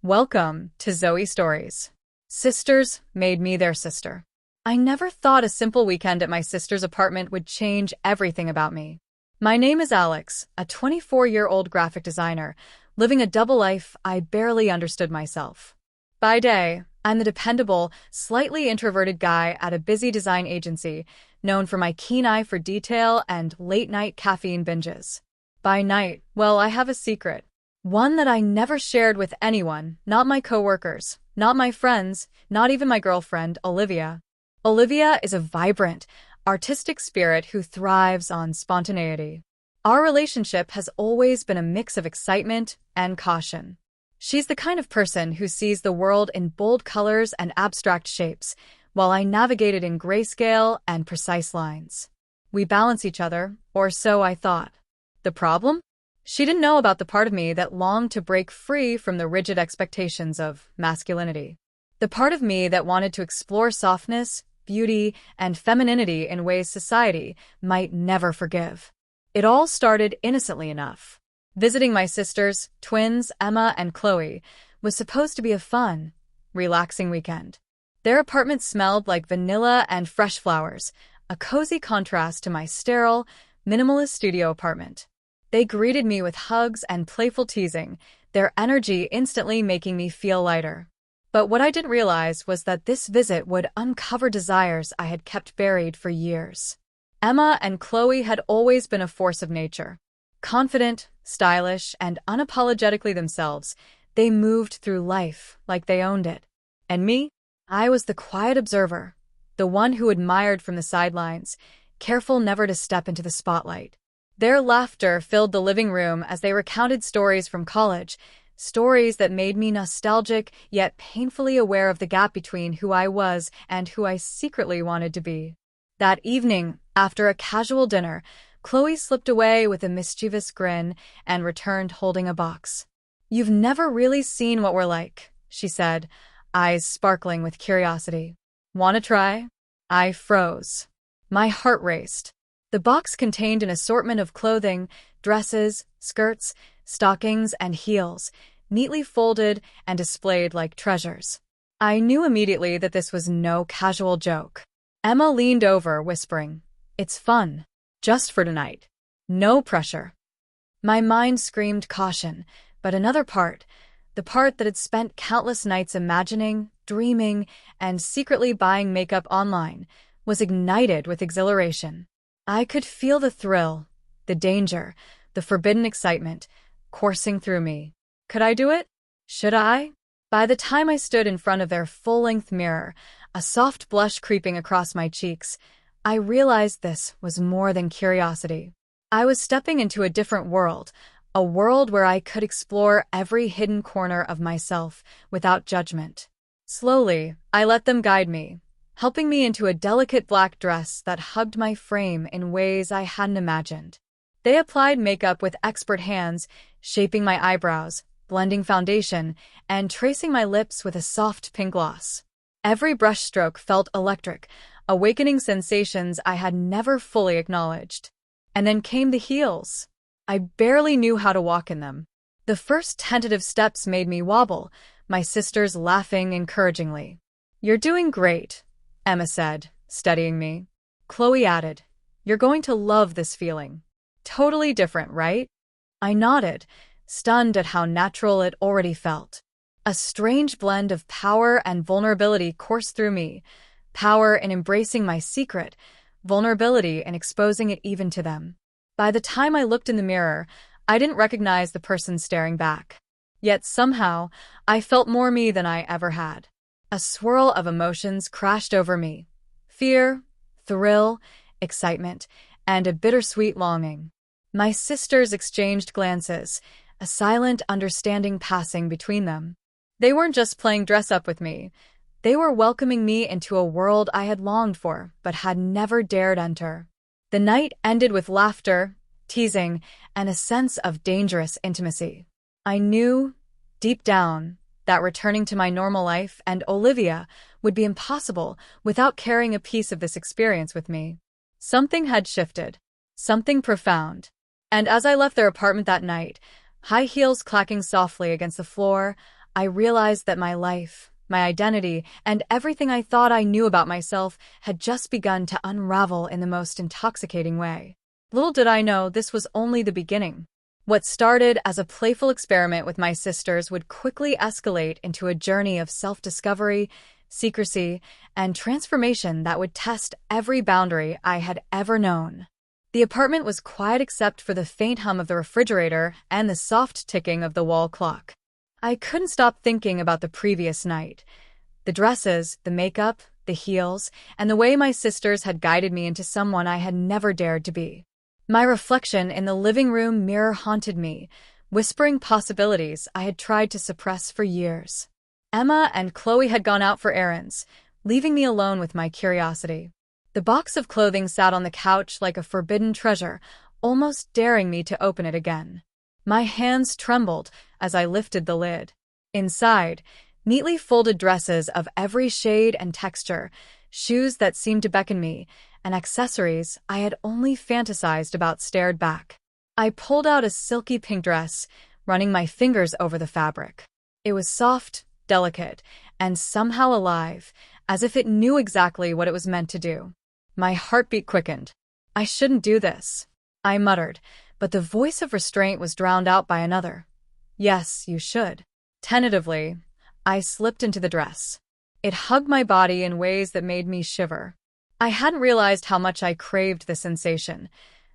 Welcome to Zoe Stories. Sisters made me their sister. I never thought a simple weekend at my sister's apartment would change everything about me. My name is Alex, a 24-year-old graphic designer, living a double life I barely understood myself. By day, I'm the dependable, slightly introverted guy at a busy design agency, known for my keen eye for detail and late-night caffeine binges. By night, well, I have a secret. One that I never shared with anyone, not my coworkers, not my friends, not even my girlfriend, Olivia. Olivia is a vibrant, artistic spirit who thrives on spontaneity. Our relationship has always been a mix of excitement and caution. She's the kind of person who sees the world in bold colors and abstract shapes, while I navigate it in grayscale and precise lines. We balance each other, or so I thought. The problem? She didn't know about the part of me that longed to break free from the rigid expectations of masculinity. The part of me that wanted to explore softness, beauty, and femininity in ways society might never forgive. It all started innocently enough. Visiting my sisters, twins Emma and Chloe, was supposed to be a fun, relaxing weekend. Their apartment smelled like vanilla and fresh flowers, a cozy contrast to my sterile, minimalist studio apartment. They greeted me with hugs and playful teasing, their energy instantly making me feel lighter. But what I didn't realize was that this visit would uncover desires I had kept buried for years. Emma and Chloe had always been a force of nature. Confident, stylish, and unapologetically themselves, they moved through life like they owned it. And me? I was the quiet observer, the one who admired from the sidelines, careful never to step into the spotlight. Their laughter filled the living room as they recounted stories from college, stories that made me nostalgic yet painfully aware of the gap between who I was and who I secretly wanted to be. That evening, after a casual dinner, Chloe slipped away with a mischievous grin and returned holding a box. "You've never really seen what we're like," she said, eyes sparkling with curiosity. "Want to try?" I froze. My heart raced. The box contained an assortment of clothing, dresses, skirts, stockings, and heels, neatly folded and displayed like treasures. I knew immediately that this was no casual joke. Emma leaned over, whispering, "It's fun. Just for tonight. No pressure." My mind screamed caution, but another part, the part that had spent countless nights imagining, dreaming, and secretly buying makeup online, was ignited with exhilaration. I could feel the thrill, the danger, the forbidden excitement, coursing through me. Could I do it? Should I? By the time I stood in front of their full-length mirror, a soft blush creeping across my cheeks, I realized this was more than curiosity. I was stepping into a different world, a world where I could explore every hidden corner of myself without judgment. Slowly, I let them guide me, helping me into a delicate black dress that hugged my frame in ways I hadn't imagined. They applied makeup with expert hands, shaping my eyebrows, blending foundation, and tracing my lips with a soft pink gloss. Every brushstroke felt electric, awakening sensations I had never fully acknowledged. And then came the heels. I barely knew how to walk in them. The first tentative steps made me wobble, my sisters laughing encouragingly. "You're doing great," Emma said, steadying me. Chloe added, "You're going to love this feeling. Totally different, right?" I nodded, stunned at how natural it already felt. A strange blend of power and vulnerability coursed through me, power in embracing my secret, vulnerability in exposing it even to them. By the time I looked in the mirror, I didn't recognize the person staring back. Yet somehow, I felt more me than I ever had. A swirl of emotions crashed over me. Fear, thrill, excitement, and a bittersweet longing. My sisters exchanged glances, a silent understanding passing between them. They weren't just playing dress-up with me. They were welcoming me into a world I had longed for but had never dared enter. The night ended with laughter, teasing, and a sense of dangerous intimacy. I knew, deep down, that returning to my normal life and Olivia would be impossible without carrying a piece of this experience with me. Something had shifted, something profound. And as I left their apartment that night, high heels clacking softly against the floor, I realized that my life, my identity, and everything I thought I knew about myself had just begun to unravel in the most intoxicating way. Little did I know this was only the beginning. What started as a playful experiment with my sisters would quickly escalate into a journey of self-discovery, secrecy, and transformation that would test every boundary I had ever known. The apartment was quiet except for the faint hum of the refrigerator and the soft ticking of the wall clock. I couldn't stop thinking about the previous night. The dresses, the makeup, the heels, and the way my sisters had guided me into someone I had never dared to be. My reflection in the living room mirror haunted me, whispering possibilities I had tried to suppress for years. Emma and Chloe had gone out for errands, leaving me alone with my curiosity. The box of clothing sat on the couch like a forbidden treasure, almost daring me to open it again. My hands trembled as I lifted the lid. Inside, neatly folded dresses of every shade and texture, shoes that seemed to beckon me, and accessories I had only fantasized about stared back. I pulled out a silky pink dress, running my fingers over the fabric. It was soft, delicate, and somehow alive, as if it knew exactly what it was meant to do. My heartbeat quickened. I shouldn't do this, I muttered, but the voice of restraint was drowned out by another. Yes, you should. Tentatively, I slipped into the dress. It hugged my body in ways that made me shiver. I hadn't realized how much I craved the sensation.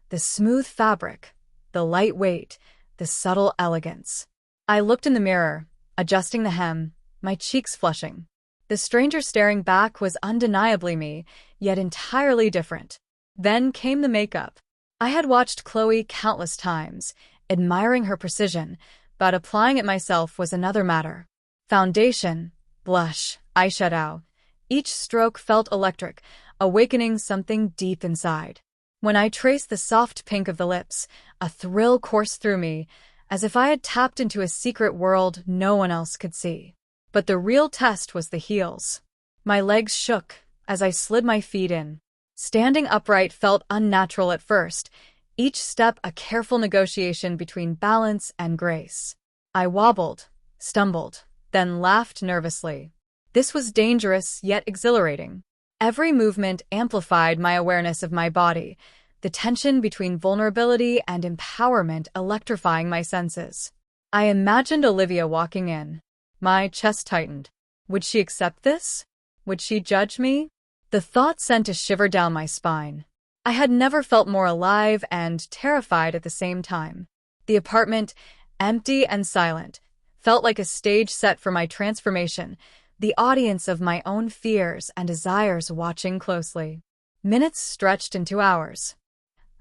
The smooth fabric, the light weight, the subtle elegance. I looked in the mirror, adjusting the hem, my cheeks flushing. The stranger staring back was undeniably me, yet entirely different. Then came the makeup. I had watched Chloe countless times, admiring her precision, but applying it myself was another matter. Foundation, blush, eyeshadow. Each stroke felt electric, awakening something deep inside. When I traced the soft pink of the lips, a thrill coursed through me, as if I had tapped into a secret world no one else could see. But the real test was the heels. My legs shook as I slid my feet in. Standing upright felt unnatural at first, each step a careful negotiation between balance and grace. I wobbled, stumbled, then laughed nervously. This was dangerous yet exhilarating. Every movement amplified my awareness of my body, the tension between vulnerability and empowerment electrifying my senses. I imagined Olivia walking in. My chest tightened. Would she accept this? Would she judge me? The thought sent a shiver down my spine. I had never felt more alive and terrified at the same time. The apartment, empty and silent, felt like a stage set for my transformation, the audience of my own fears and desires watching closely. Minutes stretched into hours.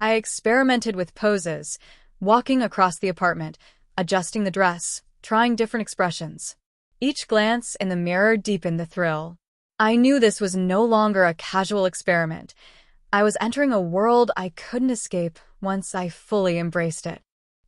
I experimented with poses, walking across the apartment, adjusting the dress, trying different expressions. Each glance in the mirror deepened the thrill. I knew this was no longer a casual experiment. I was entering a world I couldn't escape once I fully embraced it.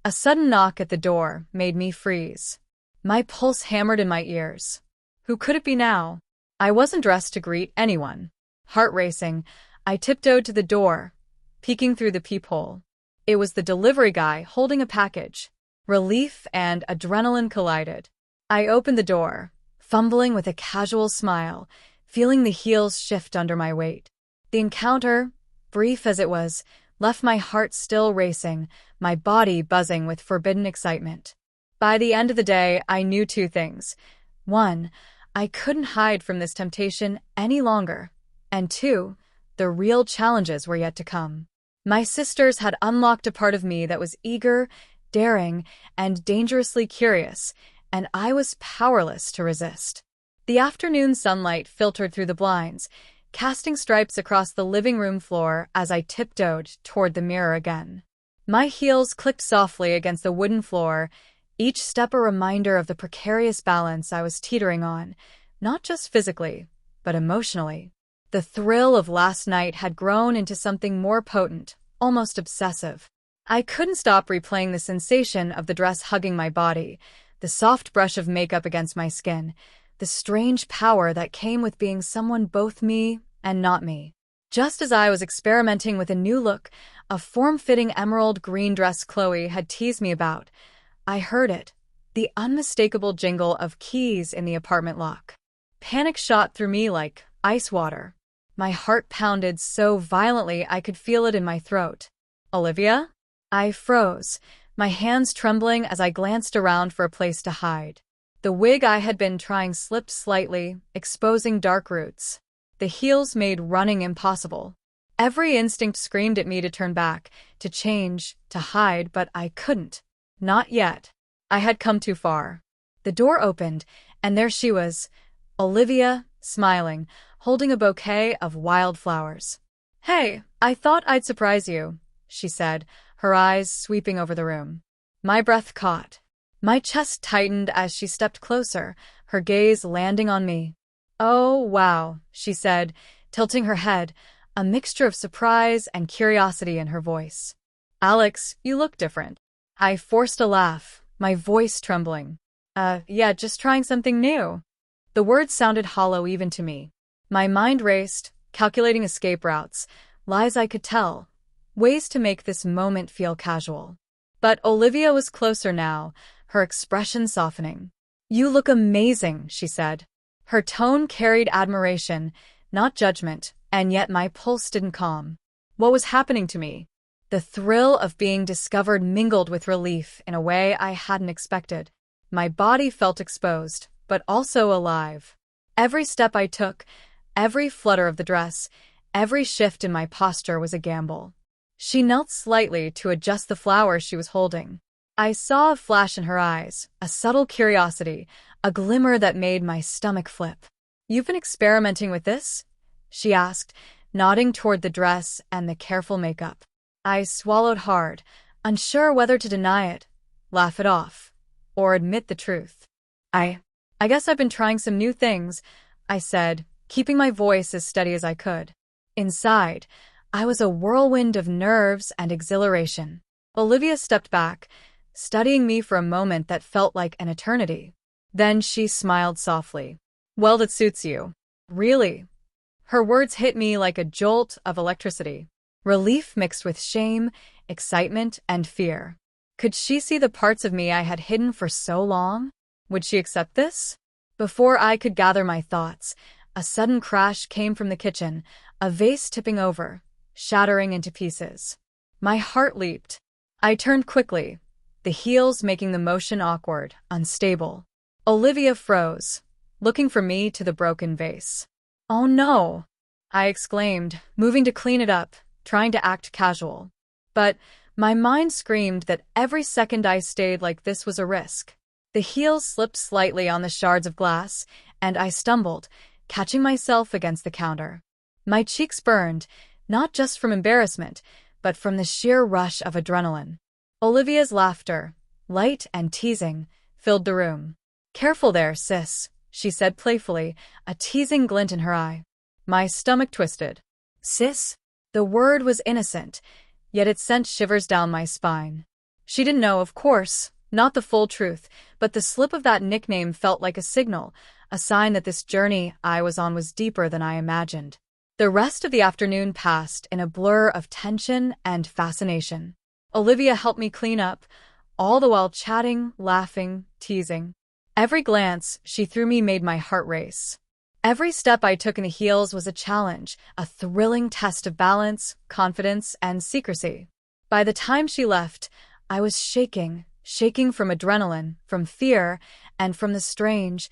A sudden knock at the door made me freeze. My pulse hammered in my ears. Who could it be now? I wasn't dressed to greet anyone. Heart racing, I tiptoed to the door, peeking through the peephole. It was the delivery guy holding a package. Relief and adrenaline collided. I opened the door, fumbling with a casual smile, feeling the heels shift under my weight. The encounter, brief as it was, left my heart still racing, my body buzzing with forbidden excitement. By the end of the day, I knew two things. 1, I couldn't hide from this temptation any longer. And 2, the real challenges were yet to come. My sisters had unlocked a part of me that was eager, daring, and dangerously curious, and I was powerless to resist. The afternoon sunlight filtered through the blinds, casting stripes across the living room floor as I tiptoed toward the mirror again. My heels clicked softly against the wooden floor, each step a reminder of the precarious balance I was teetering on, not just physically, but emotionally. The thrill of last night had grown into something more potent, almost obsessive. I couldn't stop replaying the sensation of the dress hugging my body, the soft brush of makeup against my skin, the strange power that came with being someone both me and not me. Just as I was experimenting with a new look, a form-fitting emerald green dress Chloe had teased me about, I heard it, the unmistakable jingle of keys in the apartment lock. Panic shot through me like ice water. My heart pounded so violently I could feel it in my throat. "Olivia?" I froze, my hands trembling as I glanced around for a place to hide. The wig I had been trying slipped slightly, exposing dark roots. The heels made running impossible. Every instinct screamed at me to turn back, to change, to hide, but I couldn't. Not yet. I had come too far. The door opened, and there she was, Olivia, smiling, holding a bouquet of wildflowers. "Hey, I thought I'd surprise you," she said, her eyes sweeping over the room. My breath caught. My chest tightened as she stepped closer, her gaze landing on me. "Oh, wow," she said, tilting her head, a mixture of surprise and curiosity in her voice. "Alex, you look different." I forced a laugh, my voice trembling. Yeah, just trying something new." The words sounded hollow even to me. My mind raced, calculating escape routes, lies I could tell, ways to make this moment feel casual. But Olivia was closer now, her expression softening. "You look amazing," she said. Her tone carried admiration, not judgment, and yet my pulse didn't calm. What was happening to me? The thrill of being discovered mingled with relief in a way I hadn't expected. My body felt exposed, but also alive. Every step I took, every flutter of the dress, every shift in my posture was a gamble. She knelt slightly to adjust the flowers she was holding. I saw a flash in her eyes, a subtle curiosity, a glimmer that made my stomach flip. "You've been experimenting with this?" she asked, nodding toward the dress and the careful makeup. I swallowed hard, unsure whether to deny it, laugh it off, or admit the truth. I guess I've been trying some new things," I said, keeping my voice as steady as I could. Inside, I was a whirlwind of nerves and exhilaration. Olivia stepped back, studying me for a moment that felt like an eternity. Then she smiled softly. "Well, that suits you." "Really?" Her words hit me like a jolt of electricity. Relief mixed with shame, excitement, and fear. Could she see the parts of me I had hidden for so long? Would she accept this? Before I could gather my thoughts, a sudden crash came from the kitchen, a vase tipping over, shattering into pieces. My heart leaped. I turned quickly, the heels making the motion awkward, unstable. Olivia froze, looking from me to the broken vase. "Oh no!" I exclaimed, moving to clean it up, trying to act casual. But my mind screamed that every second I stayed like this was a risk. The heels slipped slightly on the shards of glass, and I stumbled, catching myself against the counter. My cheeks burned, not just from embarrassment, but from the sheer rush of adrenaline. Olivia's laughter, light and teasing, filled the room. "Careful there, sis," she said playfully, a teasing glint in her eye. My stomach twisted. "Sis?" The word was innocent, yet it sent shivers down my spine. She didn't know, of course, not the full truth, but the slip of that nickname felt like a signal, a sign that this journey I was on was deeper than I imagined. The rest of the afternoon passed in a blur of tension and fascination. Olivia helped me clean up, all the while chatting, laughing, teasing. Every glance she threw me made my heart race. Every step I took in the heels was a challenge, a thrilling test of balance, confidence, and secrecy. By the time she left, I was shaking from adrenaline, from fear, and from the strange,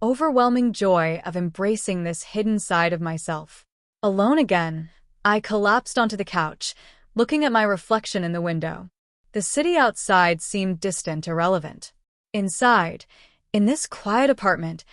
overwhelming joy of embracing this hidden side of myself. Alone again, I collapsed onto the couch, looking at my reflection in the window. The city outside seemed distant, irrelevant. Inside, in this quiet apartment,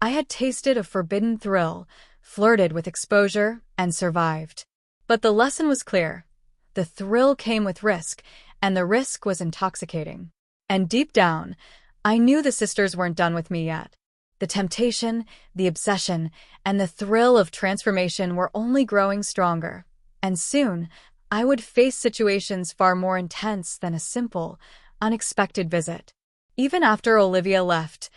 I had tasted a forbidden thrill, flirted with exposure, and survived. But the lesson was clear. The thrill came with risk, and the risk was intoxicating. And deep down, I knew the sisters weren't done with me yet. The temptation, the obsession, and the thrill of transformation were only growing stronger. And soon, I would face situations far more intense than a simple, unexpected visit. Even after Olivia left,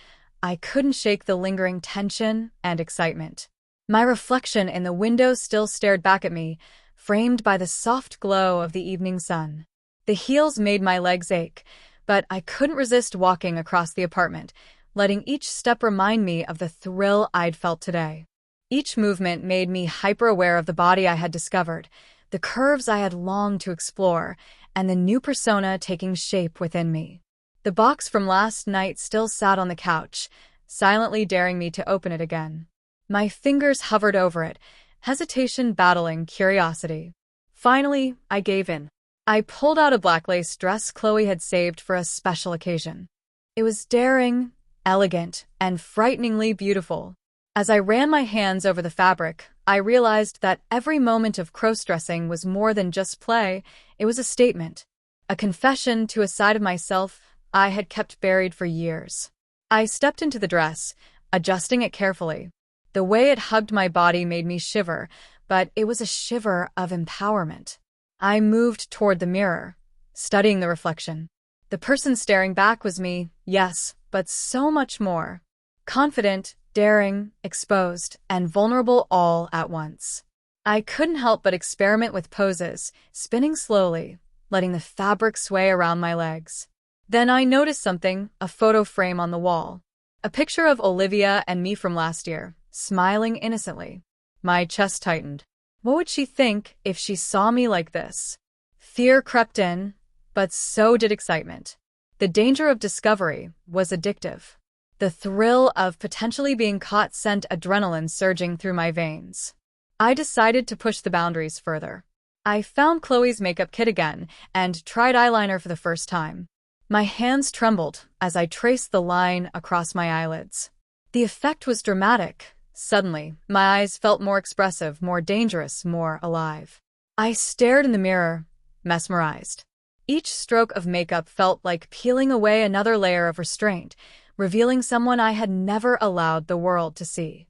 I couldn't shake the lingering tension and excitement. My reflection in the window still stared back at me, framed by the soft glow of the evening sun. The heels made my legs ache, but I couldn't resist walking across the apartment, letting each step remind me of the thrill I'd felt today. Each movement made me hyper-aware of the body I had discovered, the curves I had longed to explore, and the new persona taking shape within me. The box from last night still sat on the couch, silently daring me to open it again. My fingers hovered over it, hesitation battling curiosity. Finally, I gave in. I pulled out a black lace dress Chloe had saved for a special occasion. It was daring, elegant, and frighteningly beautiful. As I ran my hands over the fabric, I realized that every moment of crossdressing was more than just play, it was a statement, a confession to a side of myself I had kept buried for years. I stepped into the dress, adjusting it carefully. The way it hugged my body made me shiver, but it was a shiver of empowerment. I moved toward the mirror, studying the reflection. The person staring back was me, yes, but so much more. Confident, daring, exposed, and vulnerable all at once. I couldn't help but experiment with poses, spinning slowly, letting the fabric sway around my legs. Then I noticed something, a photo frame on the wall. A picture of Olivia and me from last year, smiling innocently. My chest tightened. What would she think if she saw me like this? Fear crept in, but so did excitement. The danger of discovery was addictive. The thrill of potentially being caught sent adrenaline surging through my veins. I decided to push the boundaries further. I found Chloe's makeup kit again and tried eyeliner for the first time. My hands trembled as I traced the line across my eyelids. The effect was dramatic. Suddenly, my eyes felt more expressive, more dangerous, more alive. I stared in the mirror, mesmerized. Each stroke of makeup felt like peeling away another layer of restraint, revealing someone I had never allowed the world to see.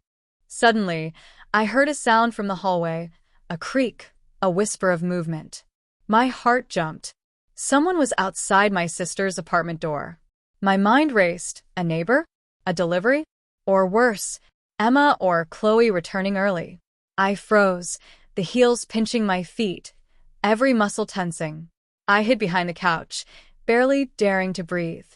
Suddenly, I heard a sound from the hallway, a creak, a whisper of movement. My heart jumped. Someone was outside my sister's apartment door. My mind raced. A neighbor? A delivery? Or worse, Emma or Chloe returning early. I froze, the heels pinching my feet, every muscle tensing. I hid behind the couch, barely daring to breathe.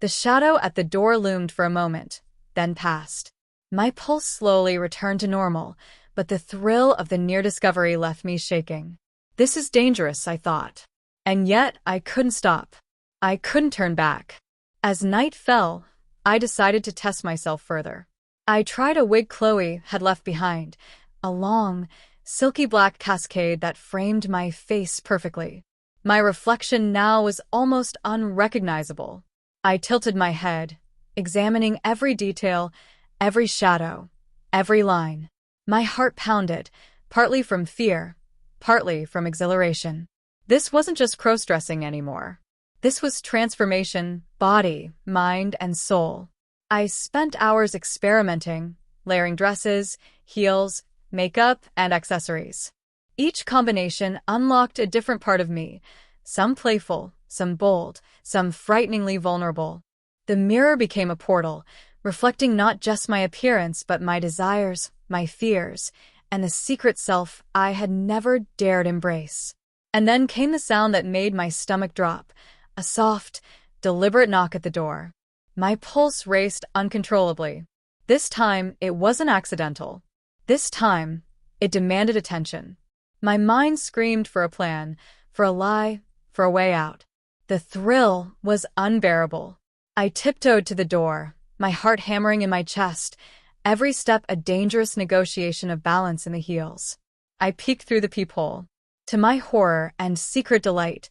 The shadow at the door loomed for a moment, then passed. My pulse slowly returned to normal, but the thrill of the near discovery left me shaking. This is dangerous, I thought. And yet, I couldn't stop. I couldn't turn back. As night fell, I decided to test myself further. I tried a wig Chloe had left behind, a long, silky black cascade that framed my face perfectly. My reflection now was almost unrecognizable. I tilted my head, examining every detail, every shadow, every line. My heart pounded, partly from fear, partly from exhilaration. This wasn't just crossdressing anymore. This was transformation, body, mind, and soul. I spent hours experimenting, layering dresses, heels, makeup, and accessories. Each combination unlocked a different part of me, some playful, some bold, some frighteningly vulnerable. The mirror became a portal, reflecting not just my appearance but my desires, my fears, and the secret self I had never dared embrace. And then came the sound that made my stomach drop, a soft, deliberate knock at the door. My pulse raced uncontrollably. This time, it wasn't accidental. This time, it demanded attention. My mind screamed for a plan, for a lie, for a way out. The thrill was unbearable. I tiptoed to the door, my heart hammering in my chest, every step a dangerous negotiation of balance in the heels. I peeked through the peephole. To my horror and secret delight,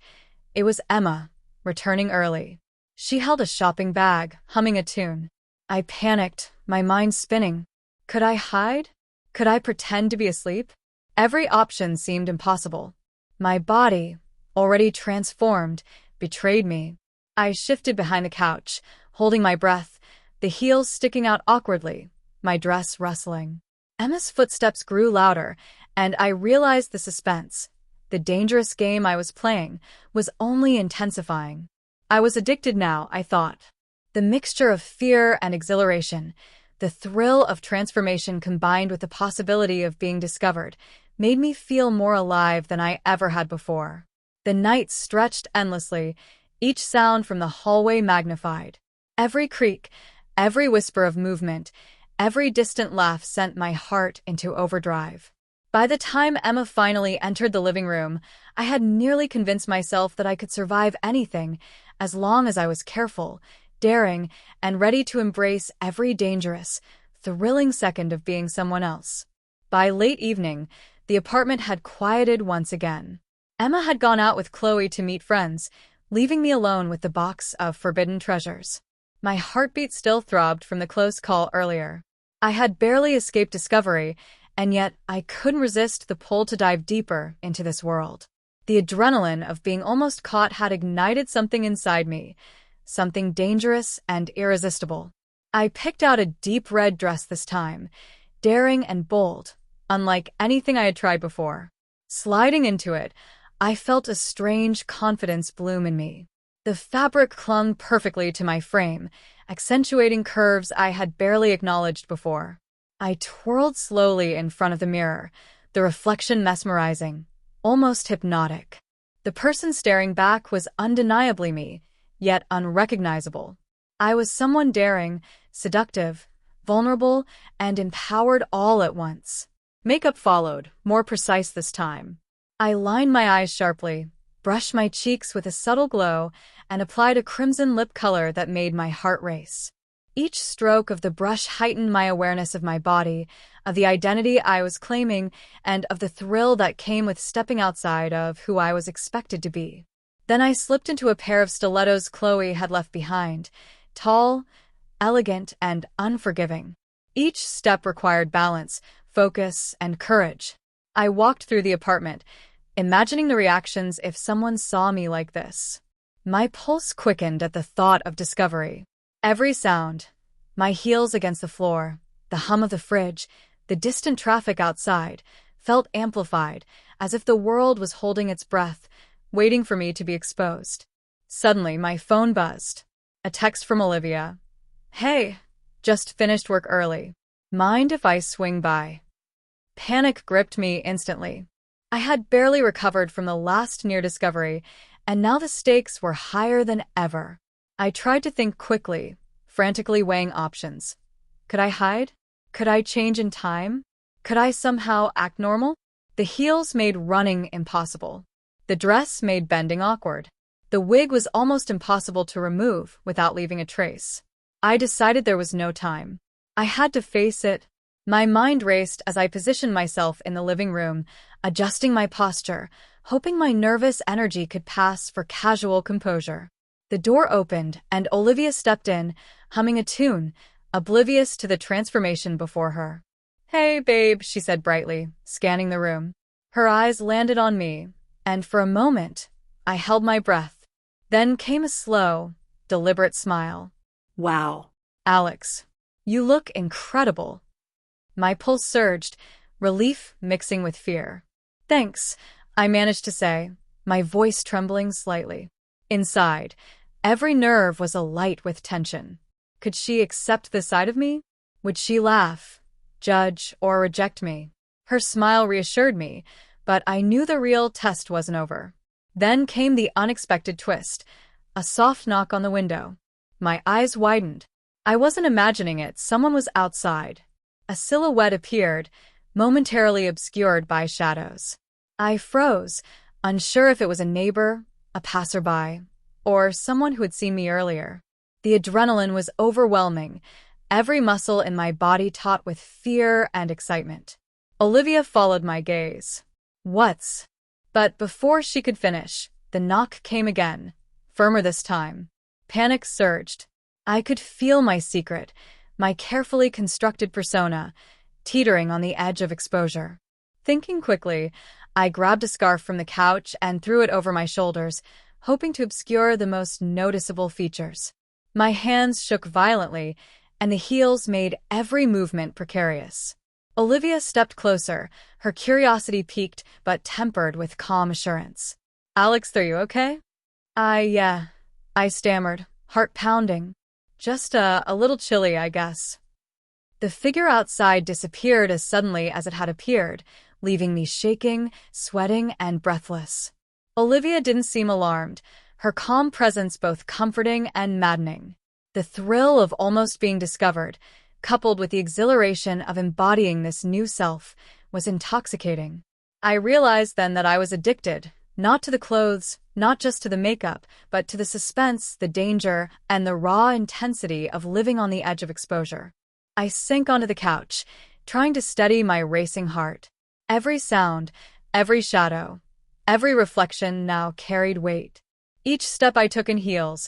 it was Emma, returning early. She held a shopping bag, humming a tune. I panicked, my mind spinning. Could I hide? Could I pretend to be asleep? Every option seemed impossible. My body, already transformed, betrayed me. I shifted behind the couch, holding my breath, the heels sticking out awkwardly, my dress rustling. Emma's footsteps grew louder, and I realized the suspense. The dangerous game I was playing was only intensifying. I was addicted now, I thought. The mixture of fear and exhilaration, the thrill of transformation combined with the possibility of being discovered, made me feel more alive than I ever had before. The night stretched endlessly, each sound from the hallway magnified. Every creak, every whisper of movement, every distant laugh sent my heart into overdrive. By the time Emma finally entered the living room, I had nearly convinced myself that I could survive anything as long as I was careful, daring, and ready to embrace every dangerous, thrilling second of being someone else. By late evening, the apartment had quieted once again. Emma had gone out with Chloe to meet friends, leaving me alone with the box of forbidden treasures. My heartbeat still throbbed from the close call earlier. I had barely escaped discovery, and yet I couldn't resist the pull to dive deeper into this world. The adrenaline of being almost caught had ignited something inside me, something dangerous and irresistible. I picked out a deep red dress this time, daring and bold, unlike anything I had tried before. Sliding into it, I felt a strange confidence bloom in me. The fabric clung perfectly to my frame, accentuating curves I had barely acknowledged before. I twirled slowly in front of the mirror, the reflection mesmerizing, almost hypnotic. The person staring back was undeniably me, yet unrecognizable. I was someone daring, seductive, vulnerable, and empowered all at once. Makeup followed, more precise this time. I lined my eyes sharply, brushed my cheeks with a subtle glow, and applied a crimson lip color that made my heart race. Each stroke of the brush heightened my awareness of my body, of the identity I was claiming, and of the thrill that came with stepping outside of who I was expected to be. Then I slipped into a pair of stilettos Chloe had left behind, tall, elegant, and unforgiving. Each step required balance, focus, and courage. I walked through the apartment, imagining the reactions if someone saw me like this. My pulse quickened at the thought of discovery. Every sound, my heels against the floor, the hum of the fridge, the distant traffic outside, felt amplified, as if the world was holding its breath, waiting for me to be exposed. Suddenly, my phone buzzed. A text from Olivia. "Hey, just finished work early. Mind if I swing by?" Panic gripped me instantly. I had barely recovered from the last near discovery, and now the stakes were higher than ever. I tried to think quickly, frantically weighing options. Could I hide? Could I change in time? Could I somehow act normal? The heels made running impossible. The dress made bending awkward. The wig was almost impossible to remove without leaving a trace. I decided there was no time. I had to face it. My mind raced as I positioned myself in the living room, adjusting my posture, hoping my nervous energy could pass for casual composure. The door opened, and Olivia stepped in, humming a tune, oblivious to the transformation before her. "Hey, babe," she said brightly, scanning the room. Her eyes landed on me, and for a moment, I held my breath. Then came a slow, deliberate smile. Wow. "Alex, you look incredible." My pulse surged, relief mixing with fear. "Thanks," I managed to say, my voice trembling slightly. Inside, every nerve was alight with tension. Could she accept this side of me? Would she laugh, judge, or reject me? Her smile reassured me, but I knew the real test wasn't over. Then came the unexpected twist, a soft knock on the window. My eyes widened. I wasn't imagining it, someone was outside. A silhouette appeared, momentarily obscured by shadows. I froze, unsure if it was a neighbor, a passerby, or someone who had seen me earlier. The adrenaline was overwhelming, every muscle in my body taut with fear and excitement. Olivia followed my gaze. "What's?" But before she could finish, the knock came again, firmer this time. Panic surged. I could feel my secret, my carefully constructed persona, teetering on the edge of exposure. Thinking quickly, I grabbed a scarf from the couch and threw it over my shoulders, hoping to obscure the most noticeable features. My hands shook violently, and the heels made every movement precarious. Olivia stepped closer, her curiosity piqued but tempered with calm assurance. "Alex, are you okay?" Yeah," I stammered, heart pounding. "Just a little chilly, I guess." The figure outside disappeared as suddenly as it had appeared, leaving me shaking, sweating, and breathless. Olivia didn't seem alarmed. her calm presence both comforting and maddening. The thrill of almost being discovered, coupled with the exhilaration of embodying this new self, was intoxicating. I realized then that I was addicted, not to the clothes, not just to the makeup, but to the suspense, the danger, and the raw intensity of living on the edge of exposure. I sank onto the couch, trying to steady my racing heart. Every sound, every shadow, every reflection now carried weight. Each step I took in heels,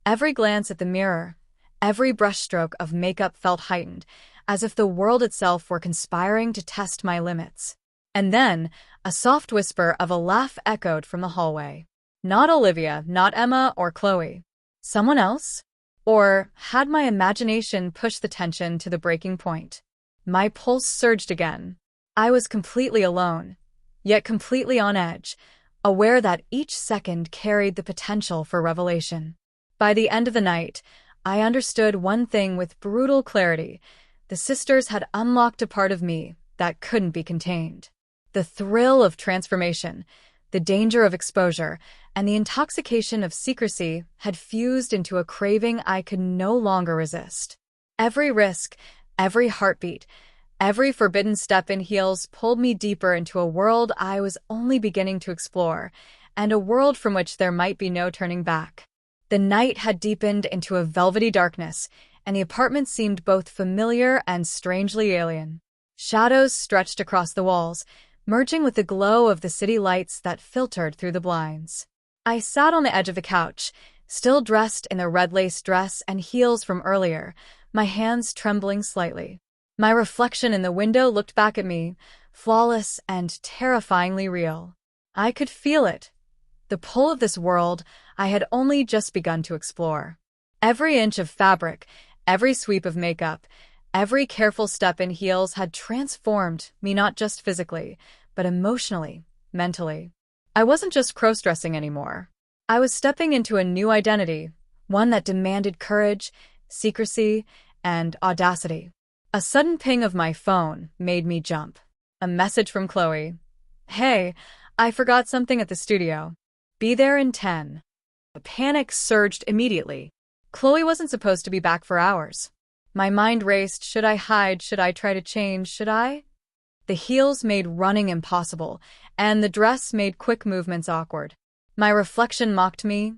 every glance at the mirror, every brushstroke of makeup felt heightened, as if the world itself were conspiring to test my limits. And then, a soft whisper of a laugh echoed from the hallway. Not Olivia, not Emma or Chloe. Someone else? Or had my imagination pushed the tension to the breaking point? My pulse surged again. I was completely alone, yet completely on edge, aware that each second carried the potential for revelation. By the end of the night, I understood one thing with brutal clarity. The sisters had unlocked a part of me that couldn't be contained. The thrill of transformation, the danger of exposure, and the intoxication of secrecy had fused into a craving I could no longer resist. Every risk, every heartbeat, every forbidden step in heels pulled me deeper into a world I was only beginning to explore, and a world from which there might be no turning back. The night had deepened into a velvety darkness, and the apartment seemed both familiar and strangely alien. Shadows stretched across the walls, merging with the glow of the city lights that filtered through the blinds. I sat on the edge of the couch, still dressed in the red lace dress and heels from earlier, my hands trembling slightly. My reflection in the window looked back at me, flawless and terrifyingly real. I could feel it. The pull of this world I had only just begun to explore. Every inch of fabric, every sweep of makeup, every careful step in heels had transformed me not just physically, but emotionally, mentally. I wasn't just cross-dressing anymore. I was stepping into a new identity, one that demanded courage, secrecy, and audacity. A sudden ping of my phone made me jump. A message from Chloe. "Hey, I forgot something at the studio. Be there in 10. A panic surged immediately. Chloe wasn't supposed to be back for hours. My mind raced. Should I hide? Should I try to change? Should I? The heels made running impossible, and the dress made quick movements awkward. My reflection mocked me,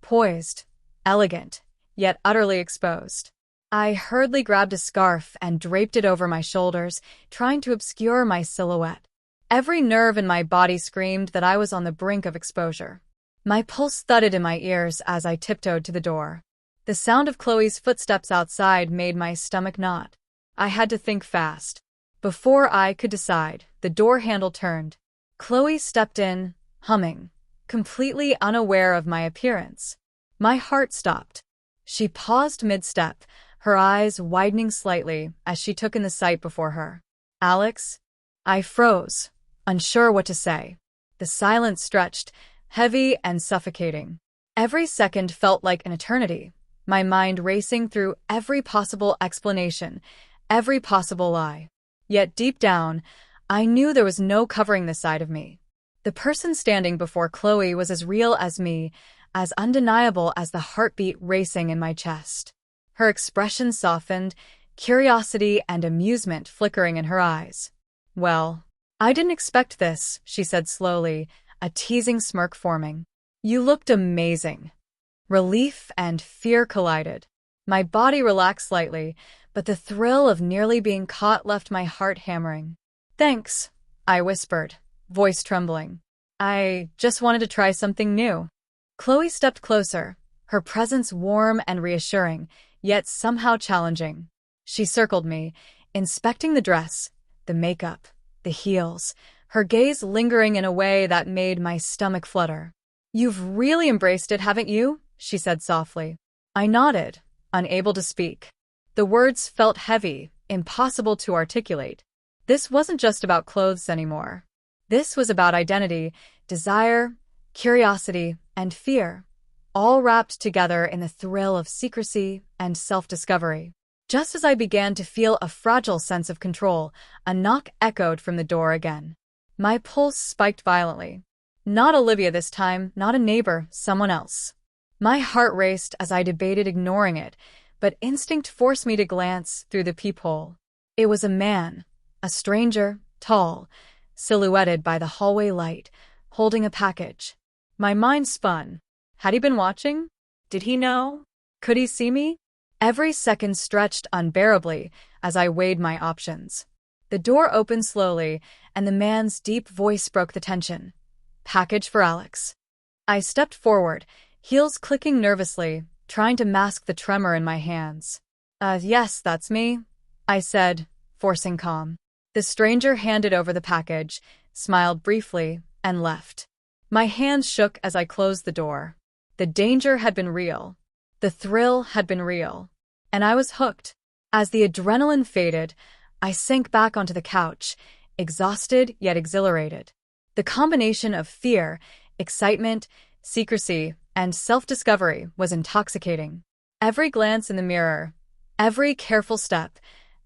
poised, elegant, yet utterly exposed. I hurriedly grabbed a scarf and draped it over my shoulders, trying to obscure my silhouette. Every nerve in my body screamed that I was on the brink of exposure. My pulse thudded in my ears as I tiptoed to the door. The sound of Chloe's footsteps outside made my stomach knot. I had to think fast. Before I could decide, the door handle turned. Chloe stepped in, humming, completely unaware of my appearance. My heart stopped. She paused mid-step, her eyes widening slightly as she took in the sight before her. "Alex?" I froze, unsure what to say. The silence stretched, heavy and suffocating. Every second felt like an eternity, my mind racing through every possible explanation, every possible lie. Yet deep down, I knew there was no covering this side of me. The person standing before Chloe was as real as me, as undeniable as the heartbeat racing in my chest. Her expression softened, curiosity and amusement flickering in her eyes. "Well, I didn't expect this," she said slowly, a teasing smirk forming. "You looked amazing." Relief and fear collided. My body relaxed slightly, but the thrill of nearly being caught left my heart hammering. "Thanks," I whispered, voice trembling. "I just wanted to try something new." Chloe stepped closer, her presence warm and reassuring, yet somehow challenging. She circled me, inspecting the dress, the makeup, the heels, her gaze lingering in a way that made my stomach flutter. "You've really embraced it, haven't you?" she said softly. I nodded, unable to speak. The words felt heavy, impossible to articulate. This wasn't just about clothes anymore. This was about identity, desire, curiosity, and fear, all wrapped together in the thrill of secrecy and self-discovery. Just as I began to feel a fragile sense of control, a knock echoed from the door again. My pulse spiked violently. Not Olivia this time, not a neighbor, someone else. My heart raced as I debated ignoring it, but instinct forced me to glance through the peephole. It was a man, a stranger, tall, silhouetted by the hallway light, holding a package. My mind spun. Had he been watching? Did he know? Could he see me? Every second stretched unbearably as I weighed my options. The door opened slowly, and the man's deep voice broke the tension. Package for Alex. I stepped forward, heels clicking nervously, trying to mask the tremor in my hands. Yes, that's me, I said, forcing calm. The stranger handed over the package, smiled briefly, and left. My hands shook as I closed the door. The danger had been real. The thrill had been real. And I was hooked. As the adrenaline faded, I sank back onto the couch, exhausted yet exhilarated. The combination of fear, excitement, secrecy, and self-discovery was intoxicating. Every glance in the mirror, every careful step,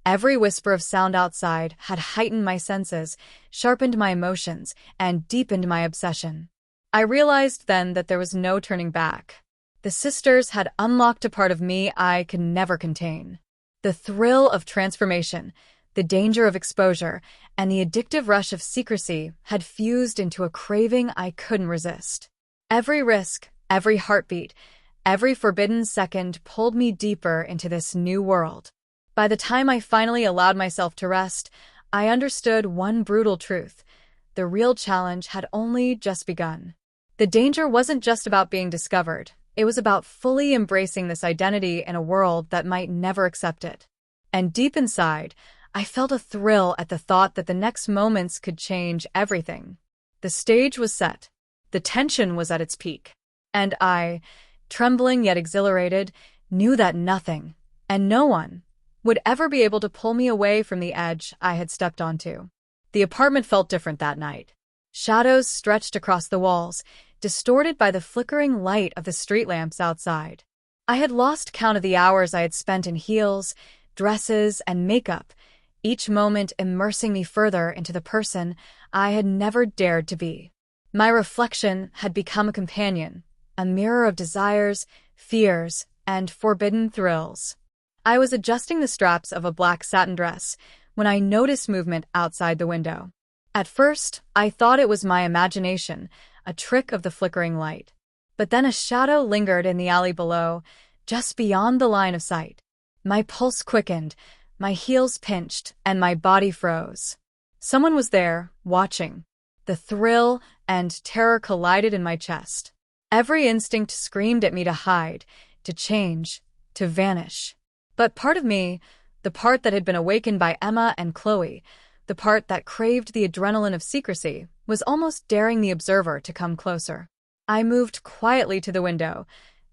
every whisper of sound outside had heightened my senses, sharpened my emotions, and deepened my obsession. I realized then that there was no turning back. The sisters had unlocked a part of me I could never contain. The thrill of transformation, the danger of exposure, and the addictive rush of secrecy had fused into a craving I couldn't resist. Every risk, every heartbeat, every forbidden second pulled me deeper into this new world. By the time I finally allowed myself to rest, I understood one brutal truth. The real challenge had only just begun. The danger wasn't just about being discovered. It was about fully embracing this identity in a world that might never accept it. And deep inside, I felt a thrill at the thought that the next moments could change everything. The stage was set. The tension was at its peak. And I, trembling yet exhilarated, knew that nothing, and no one, would ever be able to pull me away from the edge I had stepped onto. The apartment felt different that night. Shadows stretched across the walls, distorted by the flickering light of the street lamps outside. I had lost count of the hours I had spent in heels, dresses, and makeup, each moment immersing me further into the person I had never dared to be. My reflection had become a companion, a mirror of desires, fears, and forbidden thrills. I was adjusting the straps of a black satin dress when I noticed movement outside the window. At first, I thought it was my imagination, a trick of the flickering light. But then a shadow lingered in the alley below, just beyond the line of sight. My pulse quickened, my heels pinched, and my body froze. Someone was there, watching. The thrill and terror collided in my chest. Every instinct screamed at me to hide, to change, to vanish. But part of me, the part that had been awakened by Emma and Chloe, the part that craved the adrenaline of secrecy, was almost daring the observer to come closer. I moved quietly to the window,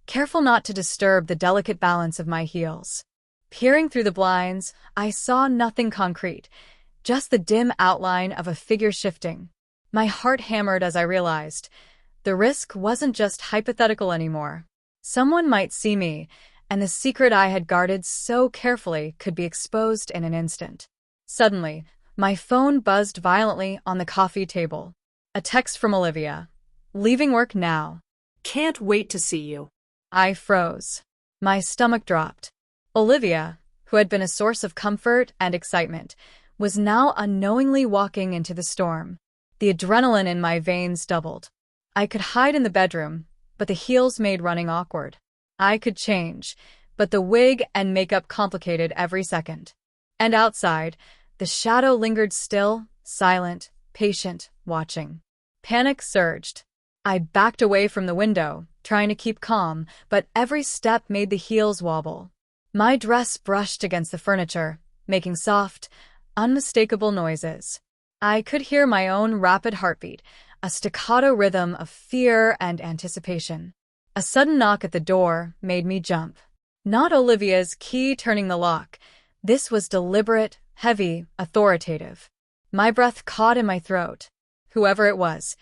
careful not to disturb the delicate balance of my heels. Peering through the blinds, I saw nothing concrete, just the dim outline of a figure shifting. My heart hammered as I realized the risk wasn't just hypothetical anymore. Someone might see me, and the secret I had guarded so carefully could be exposed in an instant. Suddenly, my phone buzzed violently on the coffee table. A text from Olivia. Leaving work now. Can't wait to see you. I froze. My stomach dropped. Olivia, who had been a source of comfort and excitement, was now unknowingly walking into the storm. The adrenaline in my veins doubled. I could hide in the bedroom, but the heels made running awkward. I could change, but the wig and makeup complicated every second. And outside, the shadow lingered still, silent, patient, watching. Panic surged. I backed away from the window, trying to keep calm, but every step made the heels wobble. My dress brushed against the furniture, making soft, unmistakable noises. I could hear my own rapid heartbeat, a staccato rhythm of fear and anticipation. A sudden knock at the door made me jump. Not Olivia's key turning the lock. This was deliberate, heavy, authoritative. My breath caught in my throat. Whoever it was,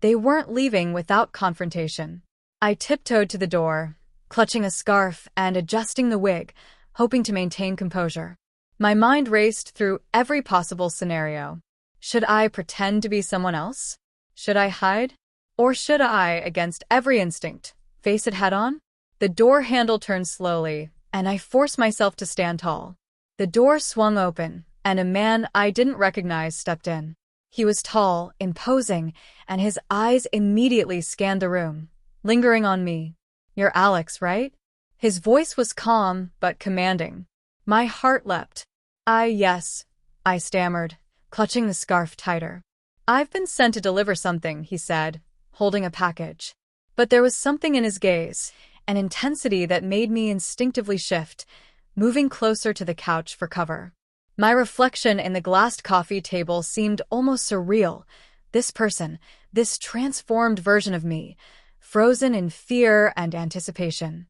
they weren't leaving without confrontation. I tiptoed to the door, clutching a scarf and adjusting the wig, hoping to maintain composure. My mind raced through every possible scenario. Should I pretend to be someone else? Should I hide? Or should I, against every instinct, face it head-on? The door handle turned slowly, and I forced myself to stand tall. The door swung open, and a man I didn't recognize stepped in. He was tall, imposing, and his eyes immediately scanned the room, lingering on me. "You're Alex, right?" His voice was calm but commanding. My heart leapt. Yes," I stammered, clutching the scarf tighter. "I've been sent to deliver something," he said, holding a package. But there was something in his gaze, an intensity that made me instinctively shift, moving closer to the couch for cover. My reflection in the glassed coffee table seemed almost surreal. This person, this transformed version of me, frozen in fear and anticipation.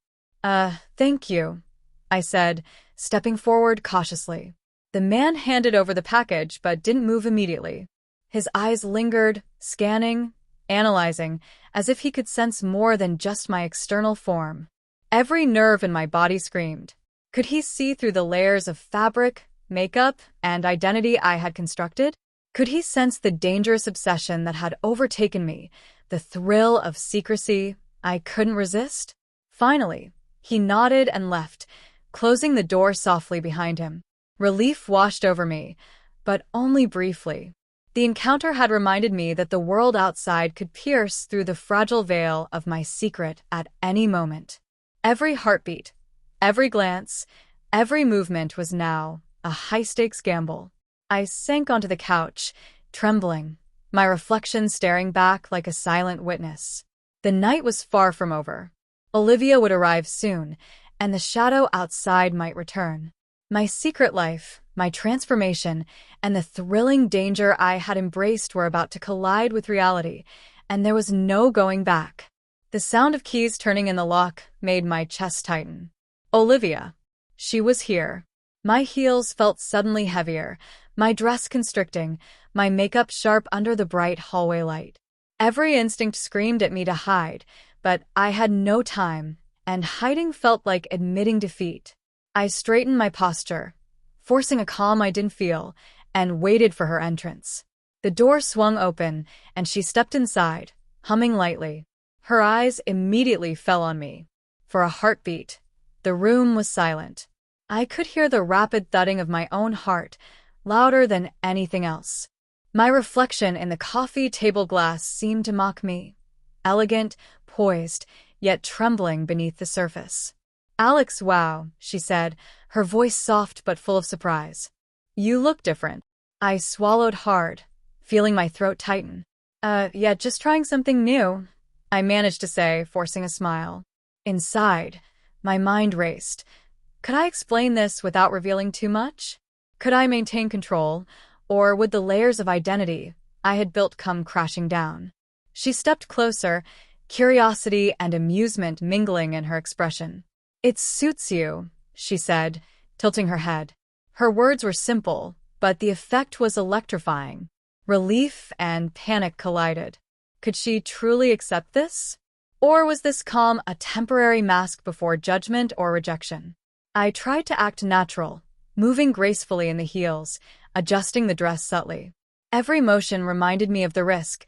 Thank you," I said, stepping forward cautiously. The man handed over the package but didn't move immediately. His eyes lingered, scanning, analyzing, as if he could sense more than just my external form. Every nerve in my body screamed. Could he see through the layers of fabric, makeup, and identity I had constructed? Could he sense the dangerous obsession that had overtaken me, the thrill of secrecy I couldn't resist? Finally, he nodded and left, closing the door softly behind him. Relief washed over me, but only briefly. The encounter had reminded me that the world outside could pierce through the fragile veil of my secret at any moment. Every heartbeat, every glance, every movement was now a high-stakes gamble. I sank onto the couch, trembling, my reflection staring back like a silent witness. The night was far from over. Olivia would arrive soon, and the shadow outside might return. My secret life, my transformation, and the thrilling danger I had embraced were about to collide with reality, and there was no going back. The sound of keys turning in the lock made my chest tighten. Olivia. She was here. My heels felt suddenly heavier, my dress constricting, my makeup sharp under the bright hallway light. Every instinct screamed at me to hide, but I had no time, and hiding felt like admitting defeat. I straightened my posture, forcing a calm I didn't feel, and waited for her entrance. The door swung open, and she stepped inside, humming lightly. Her eyes immediately fell on me. For a heartbeat, the room was silent. I could hear the rapid thudding of my own heart, louder than anything else. My reflection in the coffee table glass seemed to mock me. Elegant, poised, yet trembling beneath the surface. "Alex, wow," she said, her voice soft but full of surprise. "You look different." I swallowed hard, feeling my throat tighten. Yeah, just trying something new," I managed to say, forcing a smile. Inside, my mind raced. Could I explain this without revealing too much? Could I maintain control, or would the layers of identity I had built come crashing down? She stepped closer, curiosity and amusement mingling in her expression. "It suits you," she said, tilting her head. Her words were simple, but the effect was electrifying. Relief and panic collided. Could she truly accept this? Or was this calm a temporary mask before judgment or rejection? I tried to act natural, moving gracefully in the heels, adjusting the dress subtly. Every motion reminded me of the risk,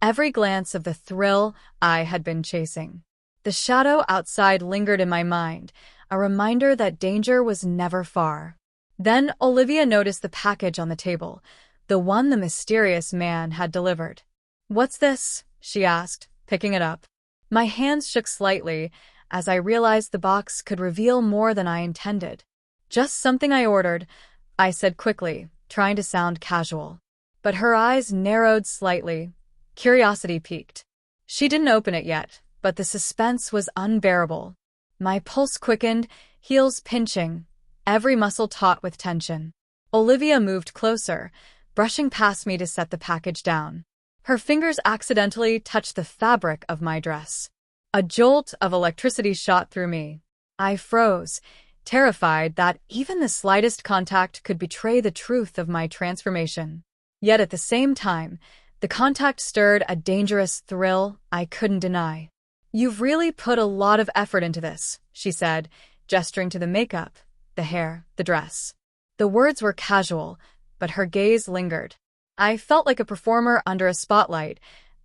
every glance of the thrill I had been chasing. The shadow outside lingered in my mind, a reminder that danger was never far. Then Olivia noticed the package on the table, the one the mysterious man had delivered. "What's this?" she asked, picking it up. My hands shook slightly as I realized the box could reveal more than I intended. "Just something I ordered," I said quickly, trying to sound casual. But her eyes narrowed slightly. Curiosity piqued. She didn't open it yet, but the suspense was unbearable. My pulse quickened, heels pinching, every muscle taut with tension. Olivia moved closer, brushing past me to set the package down. Her fingers accidentally touched the fabric of my dress. A jolt of electricity shot through me. I froze, terrified that even the slightest contact could betray the truth of my transformation. Yet at the same time, the contact stirred a dangerous thrill I couldn't deny. "You've really put a lot of effort into this," she said, gesturing to the makeup, the hair, the dress. The words were casual, but her gaze lingered. I felt like a performer under a spotlight,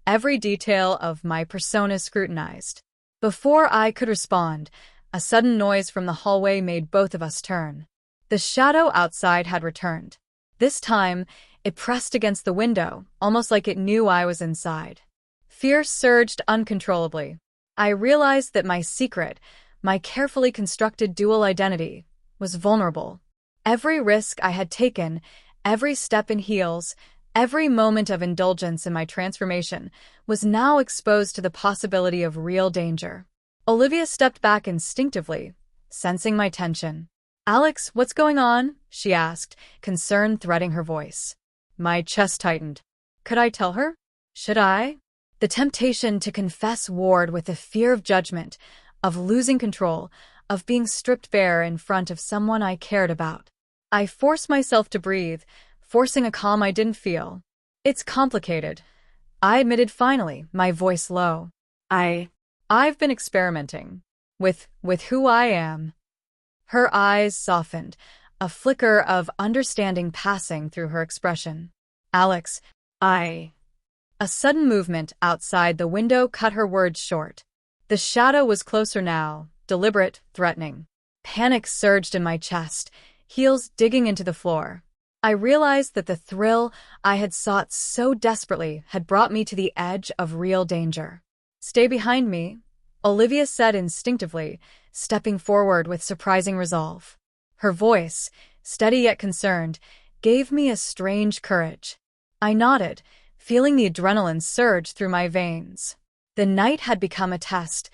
every detail of my persona scrutinized. Before I could respond, a sudden noise from the hallway made both of us turn. The shadow outside had returned. This time, it pressed against the window, almost like it knew I was inside. Fear surged uncontrollably. I realized that my secret, my carefully constructed dual identity, was vulnerable. Every risk I had taken, every step in heels, every moment of indulgence in my transformation was now exposed to the possibility of real danger. Olivia stepped back instinctively, sensing my tension. "Alex, what's going on?" she asked, concern threading her voice. My chest tightened. Could I tell her? Should I? The temptation to confess warred with the fear of judgment, of losing control, of being stripped bare in front of someone I cared about. I forced myself to breathe, forcing a calm I didn't feel. "It's complicated," I admitted finally, my voice low. I've been experimenting with who I am." Her eyes softened, a flicker of understanding passing through her expression. "Alex, A sudden movement outside the window cut her words short. The shadow was closer now, deliberate, threatening. Panic surged in my chest, heels digging into the floor. I realized that the thrill I had sought so desperately had brought me to the edge of real danger. "Stay behind me," Olivia said instinctively, stepping forward with surprising resolve. Her voice, steady yet concerned, gave me a strange courage. I nodded, feeling the adrenaline surge through my veins. The night had become a test,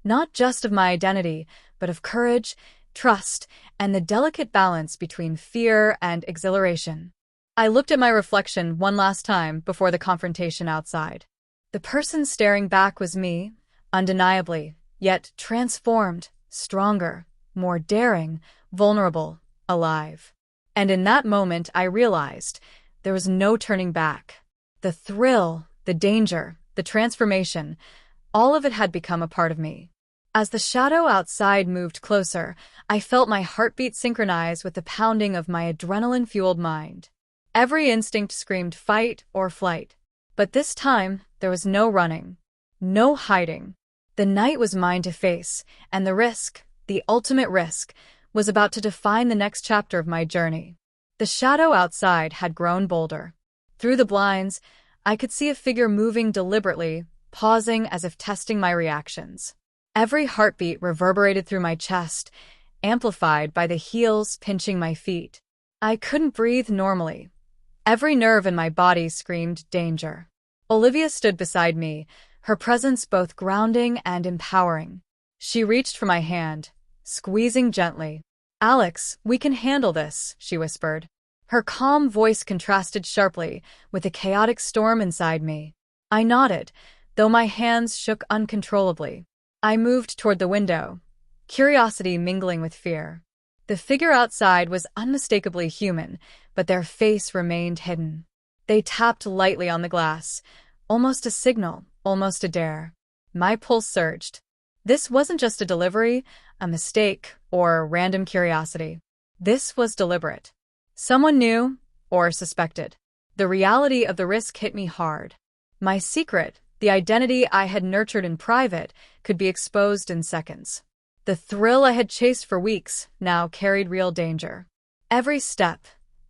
not just of my identity, but of courage, trust, and the delicate balance between fear and exhilaration. I looked at my reflection one last time before the confrontation outside. The person staring back was me, undeniably, yet transformed, stronger, more daring, vulnerable, alive. And in that moment I realized there was no turning back. The thrill, the danger, the transformation, all of it had become a part of me. As the shadow outside moved closer, I felt my heartbeat synchronize with the pounding of my adrenaline-fueled mind. Every instinct screamed fight or flight. But this time, there was no running, no hiding. The night was mine to face, and the risk, the ultimate risk, was about to define the next chapter of my journey. The shadow outside had grown bolder. Through the blinds, I could see a figure moving deliberately, pausing as if testing my reactions. Every heartbeat reverberated through my chest, amplified by the heels pinching my feet. I couldn't breathe normally. Every nerve in my body screamed danger. Olivia stood beside me, her presence both grounding and empowering. She reached for my hand, squeezing gently. "Alex, we can handle this," she whispered. Her calm voice contrasted sharply with the chaotic storm inside me. I nodded, though my hands shook uncontrollably. I moved toward the window, curiosity mingling with fear. The figure outside was unmistakably human, but their face remained hidden. They tapped lightly on the glass, almost a signal, almost a dare. My pulse surged. This wasn't just a delivery, a mistake, or random curiosity. This was deliberate. Someone knew, or suspected. The reality of the risk hit me hard. My secret, the identity I had nurtured in private, could be exposed in seconds. The thrill I had chased for weeks now carried real danger. Every step,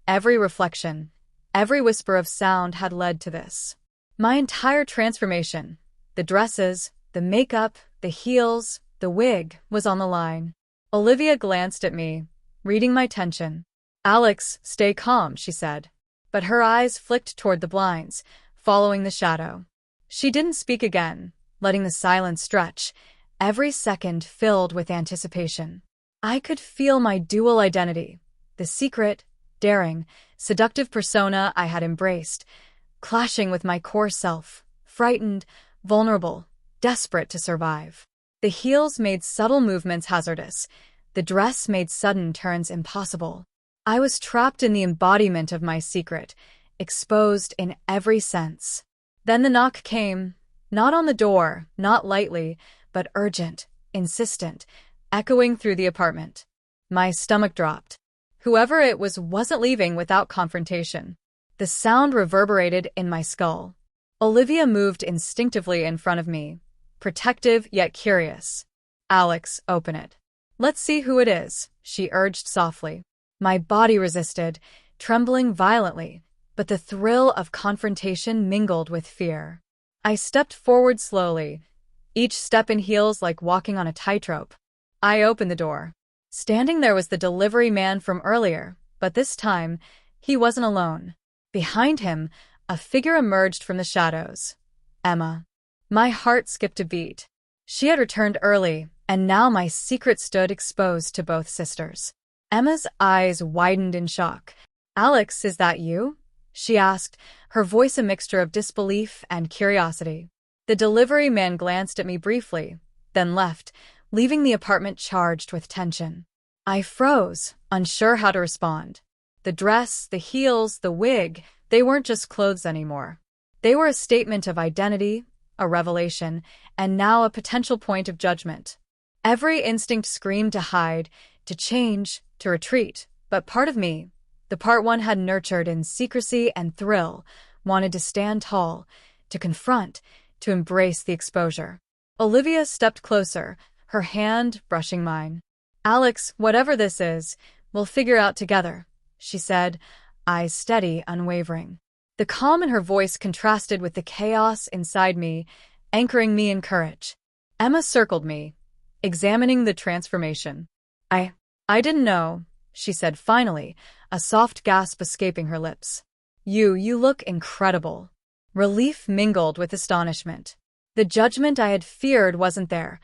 every reflection, every whisper of sound had led to this. My entire transformation, the dresses, the makeup, the heels, the wig, was on the line. Olivia glanced at me, reading my tension. "Alex, stay calm," she said. But her eyes flicked toward the blinds, following the shadow. She didn't speak again, letting the silence stretch, every second filled with anticipation. I could feel my dual identity, the secret, daring, seductive persona I had embraced, clashing with my core self, frightened, vulnerable, desperate to survive. The heels made subtle movements hazardous. The dress made sudden turns impossible. I was trapped in the embodiment of my secret, exposed in every sense. Then the knock came, not on the door, not lightly, but urgent, insistent, echoing through the apartment. My stomach dropped. Whoever it was wasn't leaving without confrontation. The sound reverberated in my skull. Olivia moved instinctively in front of me, protective yet curious. Alex, open it. Let's see who it is, she urged softly. My body resisted, trembling violently, but the thrill of confrontation mingled with fear. I stepped forward slowly, each step in heels like walking on a tightrope. I opened the door. Standing there was the delivery man from earlier, but this time, he wasn't alone. Behind him, a figure emerged from the shadows. Emma. My heart skipped a beat. She had returned early, and now my secret stood exposed to both sisters. Emma's eyes widened in shock. Alex, is that you? She asked, her voice a mixture of disbelief and curiosity. The delivery man glanced at me briefly, then left, leaving the apartment charged with tension. I froze, unsure how to respond. The dress, the heels, the wig, they weren't just clothes anymore. They were a statement of identity, a revelation, and now a potential point of judgment. Every instinct screamed to hide, to change, to retreat, but part of me, the part one had nurtured in secrecy and thrill, wanted to stand tall, to confront, to embrace the exposure. Olivia stepped closer, her hand brushing mine. Alex, whatever this is, we'll figure out together, she said, eyes steady, unwavering. The calm in her voice contrasted with the chaos inside me, anchoring me in courage. Emma circled me, examining the transformation. I didn't know, she said finally, a soft gasp escaping her lips. You look incredible. Relief mingled with astonishment. The judgment I had feared wasn't there,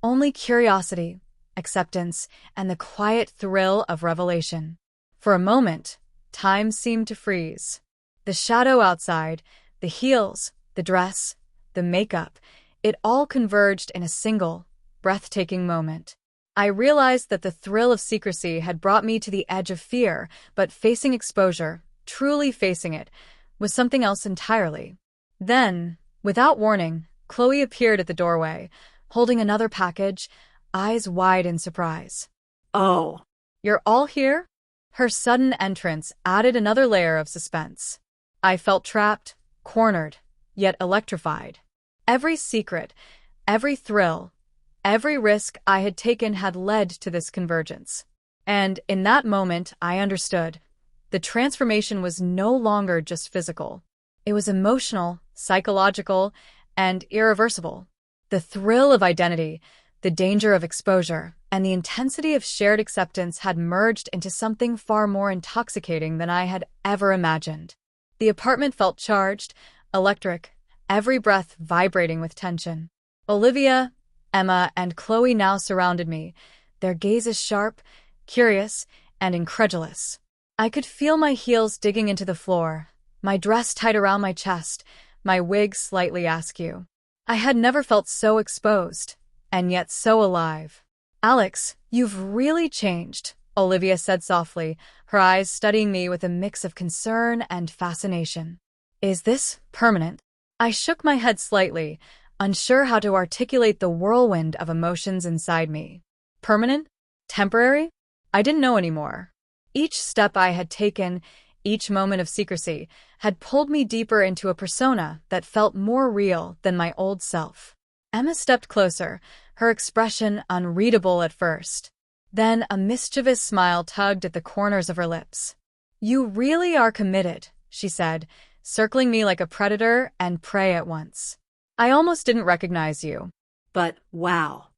only curiosity, acceptance, and the quiet thrill of revelation. For a moment, time seemed to freeze. The shadow outside, the heels, the dress, the makeup, it all converged in a single, breathtaking moment. I realized that the thrill of secrecy had brought me to the edge of fear, but facing exposure, truly facing it, was something else entirely. Then, without warning, Chloe appeared at the doorway, holding another package, eyes wide in surprise. Oh. You're all here? Her sudden entrance added another layer of suspense. I felt trapped, cornered, yet electrified. Every secret, every thrill, every risk I had taken had led to this convergence. And in that moment, I understood. The transformation was no longer just physical. It was emotional, psychological, and irreversible. The thrill of identity, the danger of exposure, and the intensity of shared acceptance had merged into something far more intoxicating than I had ever imagined. The apartment felt charged, electric, every breath vibrating with tension. Olivia, Emma, and Chloe now surrounded me, their gazes sharp, curious, and incredulous. I could feel my heels digging into the floor, my dress tight around my chest, my wig slightly askew. I had never felt so exposed, and yet so alive. Alex, you've really changed, Olivia said softly, her eyes studying me with a mix of concern and fascination. Is this permanent? I shook my head slightly, unsure how to articulate the whirlwind of emotions inside me. Permanent? Temporary? I didn't know anymore. Each step I had taken, each moment of secrecy, had pulled me deeper into a persona that felt more real than my old self. Emma stepped closer, her expression unreadable at first. Then a mischievous smile tugged at the corners of her lips. You really are committed, she said, circling me like a predator and prey at once. I almost didn't recognize you. But wow.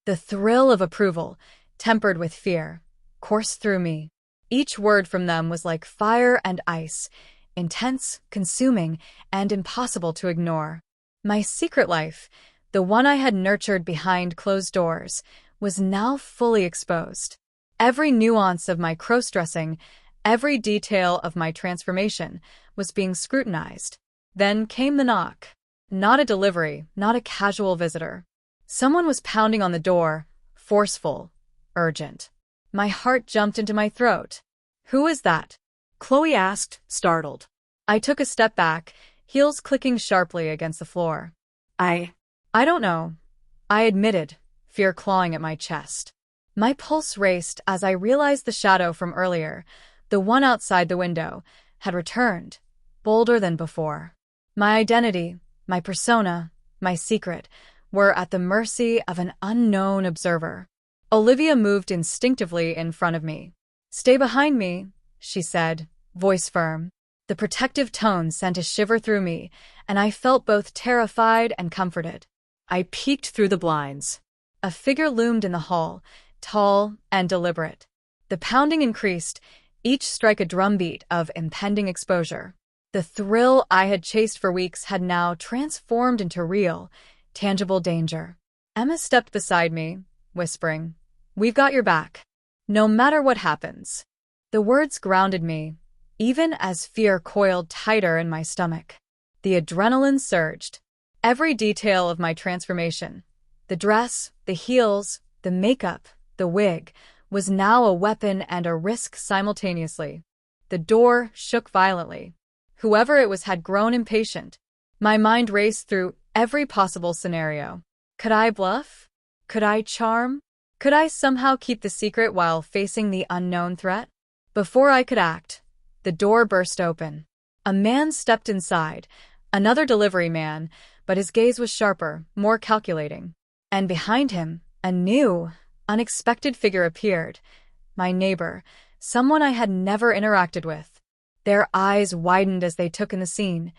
The thrill of approval, tempered with fear, coursed through me. Each word from them was like fire and ice, intense, consuming, and impossible to ignore. My secret life, the one I had nurtured behind closed doors, was now fully exposed. Every nuance of my crossdressing, every detail of my transformation, was being scrutinized. Then came the knock. Not a delivery, not a casual visitor. Someone was pounding on the door, forceful, urgent. My heart jumped into my throat. Who is that? Chloe asked, startled. I took a step back, heels clicking sharply against the floor. I don't know, I admitted, fear clawing at my chest. My pulse raced as I realized the shadow from earlier, the one outside the window, had returned, bolder than before. My identity, my persona, my secret were at the mercy of an unknown observer. Olivia moved instinctively in front of me. "Stay behind me," she said, voice firm. The protective tone sent a shiver through me, and I felt both terrified and comforted. I peeked through the blinds. A figure loomed in the hall, tall and deliberate. The pounding increased, each strike a drumbeat of impending exposure. The thrill I had chased for weeks had now transformed into real, tangible danger. Emma stepped beside me, whispering, "We've got your back, no matter what happens." The words grounded me, even as fear coiled tighter in my stomach. The adrenaline surged. Every detail of my transformation, the dress, the heels, the makeup, the wig, was now a weapon and a risk simultaneously. The door shook violently. Whoever it was had grown impatient. My mind raced through every possible scenario. Could I bluff? Could I charm? Could I somehow keep the secret while facing the unknown threat? Before I could act, the door burst open. A man stepped inside, another delivery man, but his gaze was sharper, more calculating. And behind him, a new, unexpected figure appeared. My neighbor, someone I had never interacted with. Their eyes widened as they took in the scene.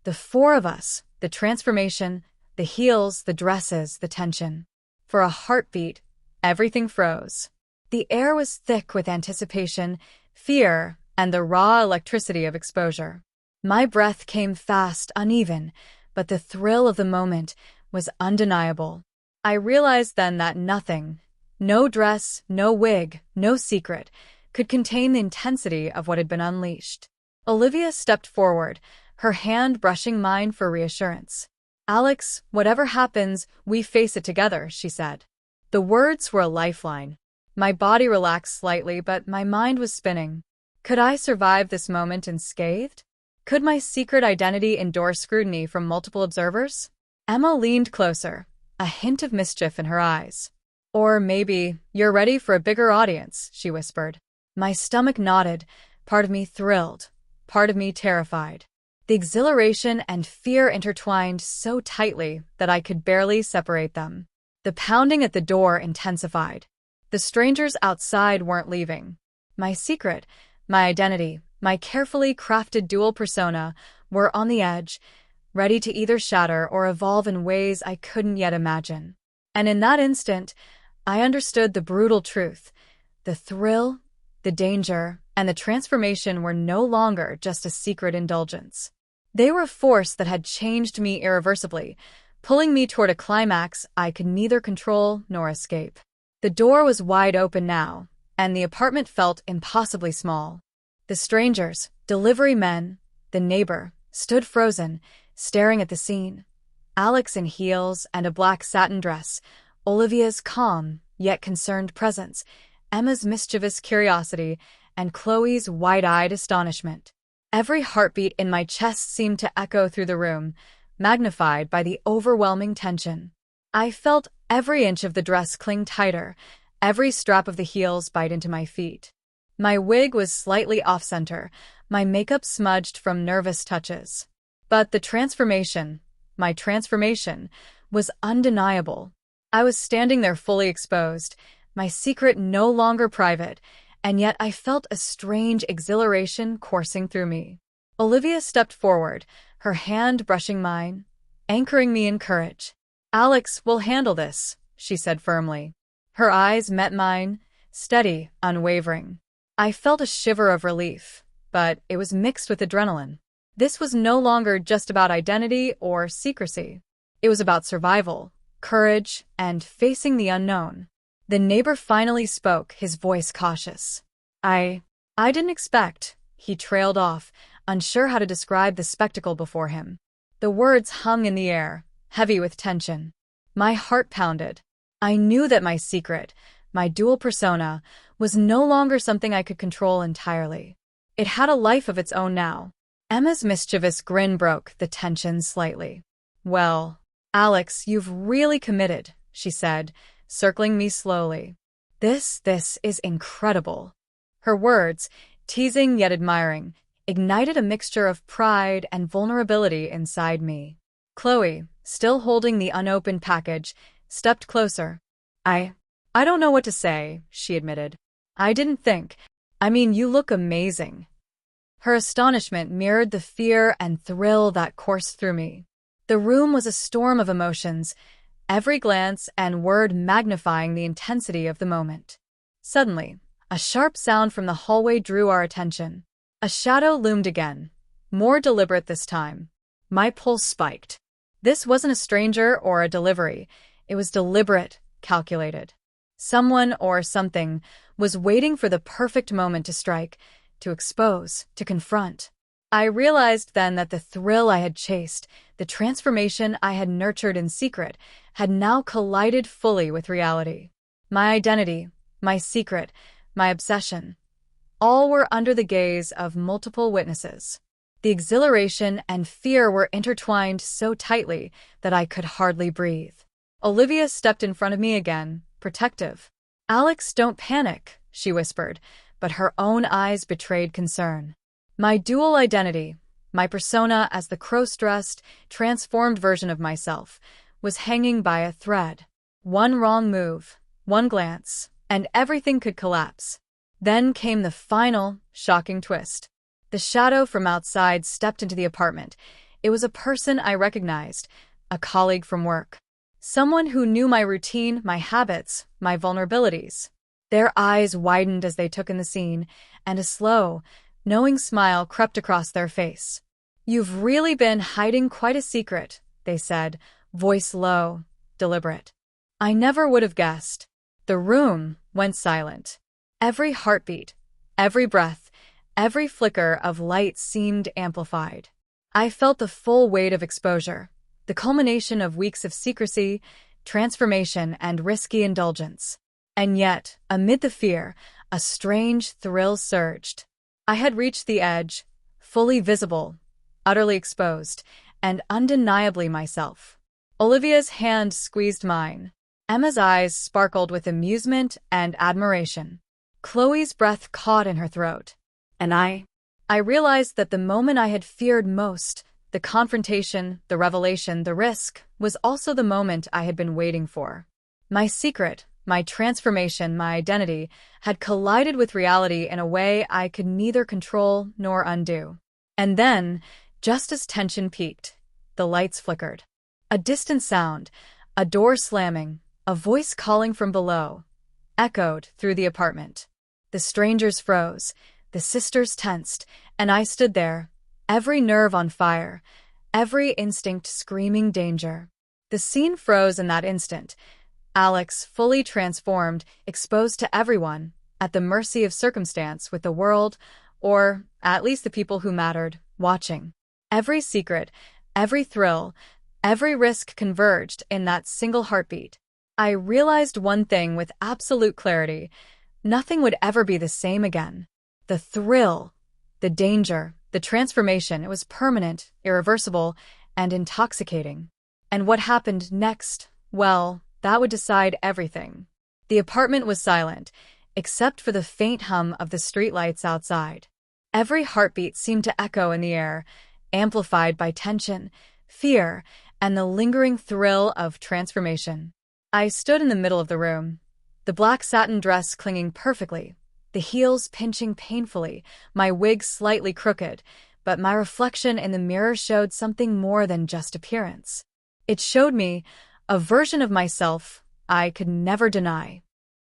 The four of us, the transformation, the heels, the dresses, the tension. For a heartbeat, everything froze. The air was thick with anticipation, fear, and the raw electricity of exposure. My breath came fast, uneven, but the thrill of the moment was undeniable. I realized then that nothing, no dress, no wig, no secret, could contain the intensity of what had been unleashed. Olivia stepped forward, her hand brushing mine for reassurance. "Alex, whatever happens, we face it together," she said. The words were a lifeline. My body relaxed slightly, but my mind was spinning. Could I survive this moment unscathed? Could my secret identity endure scrutiny from multiple observers? Emma leaned closer, a hint of mischief in her eyes. "Or maybe you're ready for a bigger audience," she whispered. My stomach knotted, part of me thrilled, part of me terrified. The exhilaration and fear intertwined so tightly that I could barely separate them. The pounding at the door intensified. The strangers outside weren't leaving. My secret, my identity, my carefully crafted dual persona were on the edge, ready to either shatter or evolve in ways I couldn't yet imagine. And in that instant, I understood the brutal truth. The thrill, the danger, and the transformation were no longer just a secret indulgence. They were a force that had changed me irreversibly, pulling me toward a climax I could neither control nor escape. The door was wide open now, and the apartment felt impossibly small. The strangers, delivery men, the neighbor, stood frozen, staring at the scene. Alex in heels and a black satin dress, Olivia's calm, yet concerned presence, Emma's mischievous curiosity, and Chloe's wide-eyed astonishment. Every heartbeat in my chest seemed to echo through the room, magnified by the overwhelming tension. I felt every inch of the dress cling tighter, every strap of the heels bite into my feet. My wig was slightly off-center, my makeup smudged from nervous touches. But the transformation, my transformation, was undeniable. I was standing there fully exposed, my secret no longer private, and yet I felt a strange exhilaration coursing through me. Olivia stepped forward, her hand brushing mine, anchoring me in courage. "Alex will handle this," she said firmly. Her eyes met mine, steady, unwavering. I felt a shiver of relief, but it was mixed with adrenaline. This was no longer just about identity or secrecy. It was about survival, courage, and facing the unknown. The neighbor finally spoke, his voice cautious. I didn't expect," he trailed off, unsure how to describe the spectacle before him. The words hung in the air, heavy with tension. My heart pounded. I knew that my secret, my dual persona, was no longer something I could control entirely. It had a life of its own now. Emma's mischievous grin broke the tension slightly. "Well, Alex, you've really committed," she said, circling me slowly. This is incredible." Her words, teasing yet admiring, ignited a mixture of pride and vulnerability inside me. Chloe, still holding the unopened package, stepped closer. I don't know what to say, she admitted. I didn't think. I mean, you look amazing. Her astonishment mirrored the fear and thrill that coursed through me. The room was a storm of emotions, every glance and word magnifying the intensity of the moment. Suddenly, a sharp sound from the hallway drew our attention. A shadow loomed again, more deliberate this time. My pulse spiked. This wasn't a stranger or a delivery. It was deliberate, calculated. Someone or something was waiting for the perfect moment to strike, to expose, to confront. I realized then that the thrill I had chased, the transformation I had nurtured in secret, had now collided fully with reality. My identity, my secret, my obsession, all were under the gaze of multiple witnesses. The exhilaration and fear were intertwined so tightly that I could hardly breathe. Olivia stepped in front of me again, protective. "Alex, don't panic," she whispered, but her own eyes betrayed concern. My dual identity, my persona as the cross-dressed, transformed version of myself, was hanging by a thread. One wrong move, one glance, and everything could collapse. Then came the final, shocking twist. The shadow from outside stepped into the apartment. It was a person I recognized, a colleague from work. Someone who knew my routine, my habits, my vulnerabilities. Their eyes widened as they took in the scene, and a slow, knowing smile crept across their face. "You've really been hiding quite a secret," they said, voice low, deliberate. I never would have guessed. The room went silent. Every heartbeat, every breath, every flicker of light seemed amplified. I felt the full weight of exposure, the culmination of weeks of secrecy, transformation, and risky indulgence. And yet, amid the fear, a strange thrill surged. I had reached the edge, fully visible, utterly exposed, and undeniably myself. Olivia's hand squeezed mine. Emma's eyes sparkled with amusement and admiration. Chloe's breath caught in her throat. And I realized that the moment I had feared most, the confrontation, the revelation, the risk, was also the moment I had been waiting for. My secret, my transformation, my identity, had collided with reality in a way I could neither control nor undo. And then, just as tension peaked, the lights flickered. A distant sound, a door slamming, a voice calling from below, echoed through the apartment. The strangers froze, the sisters tensed, and I stood there, every nerve on fire, every instinct screaming danger. The scene froze in that instant. Alex, fully transformed, exposed to everyone, at the mercy of circumstance, with the world, or at least the people who mattered, watching. Every secret, every thrill, every risk converged in that single heartbeat. I realized one thing with absolute clarity: nothing would ever be the same again. The thrill, the danger, the transformation, it was permanent, irreversible, and intoxicating. And what happened next? Well, that would decide everything. The apartment was silent, except for the faint hum of the streetlights outside. Every heartbeat seemed to echo in the air, amplified by tension, fear, and the lingering thrill of transformation. I stood in the middle of the room, the black satin dress clinging perfectly, the heels pinching painfully, my wig slightly crooked, but my reflection in the mirror showed something more than just appearance. It showed me a version of myself I could never deny.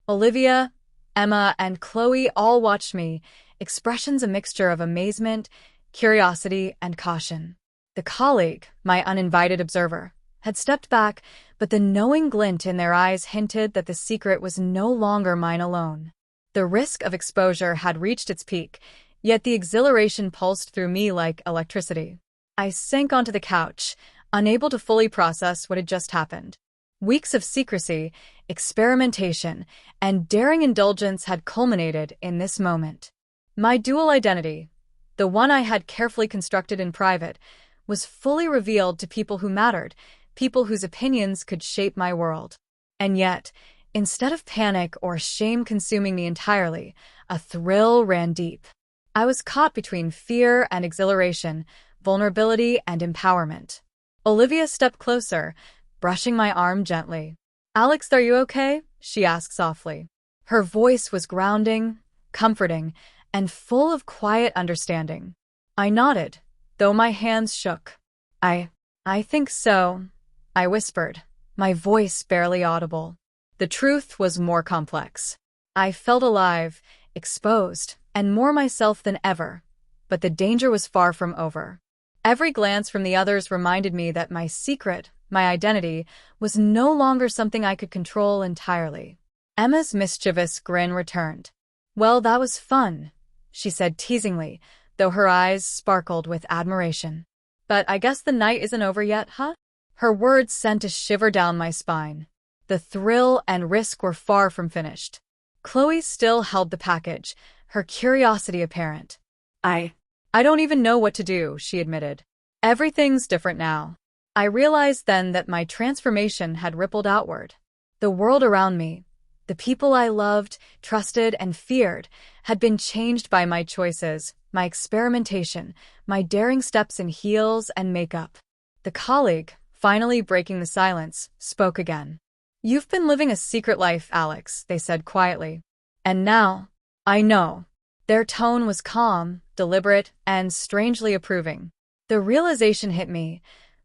Olivia, Emma, and Chloe all watched me, expressions a mixture of amazement, curiosity, and caution. The colleague, my uninvited observer, had stepped back, but the knowing glint in their eyes hinted that the secret was no longer mine alone. The risk of exposure had reached its peak, yet the exhilaration pulsed through me like electricity. I sank onto the couch, unable to fully process what had just happened. Weeks of secrecy, experimentation, and daring indulgence had culminated in this moment. My dual identity, the one I had carefully constructed in private, was fully revealed to people who mattered, people whose opinions could shape my world. And yet, instead of panic or shame consuming me entirely, a thrill ran deep. I was caught between fear and exhilaration, vulnerability and empowerment. Olivia stepped closer, brushing my arm gently. "Alex, are you okay?" she asked softly. Her voice was grounding, comforting, and full of quiet understanding. I nodded, though my hands shook. I think so," I whispered, my voice barely audible. The truth was more complex. I felt alive, exposed, and more myself than ever, but the danger was far from over. Every glance from the others reminded me that my secret, my identity, was no longer something I could control entirely. Emma's mischievous grin returned. "Well, that was fun," she said teasingly, though her eyes sparkled with admiration. "But I guess the night isn't over yet, huh?" Her words sent a shiver down my spine. The thrill and risk were far from finished. Chloe still held the package, her curiosity apparent. I don't even know what to do," she admitted. "Everything's different now." I realized then that my transformation had rippled outward. The world around me, the people I loved, trusted, and feared, had been changed by my choices, my experimentation, my daring steps in heels and makeup. The colleague, finally breaking the silence, spoke again. "You've been living a secret life, Alex," they said quietly. "And now, I know." Their tone was calm, deliberate, and strangely approving. The realization hit me.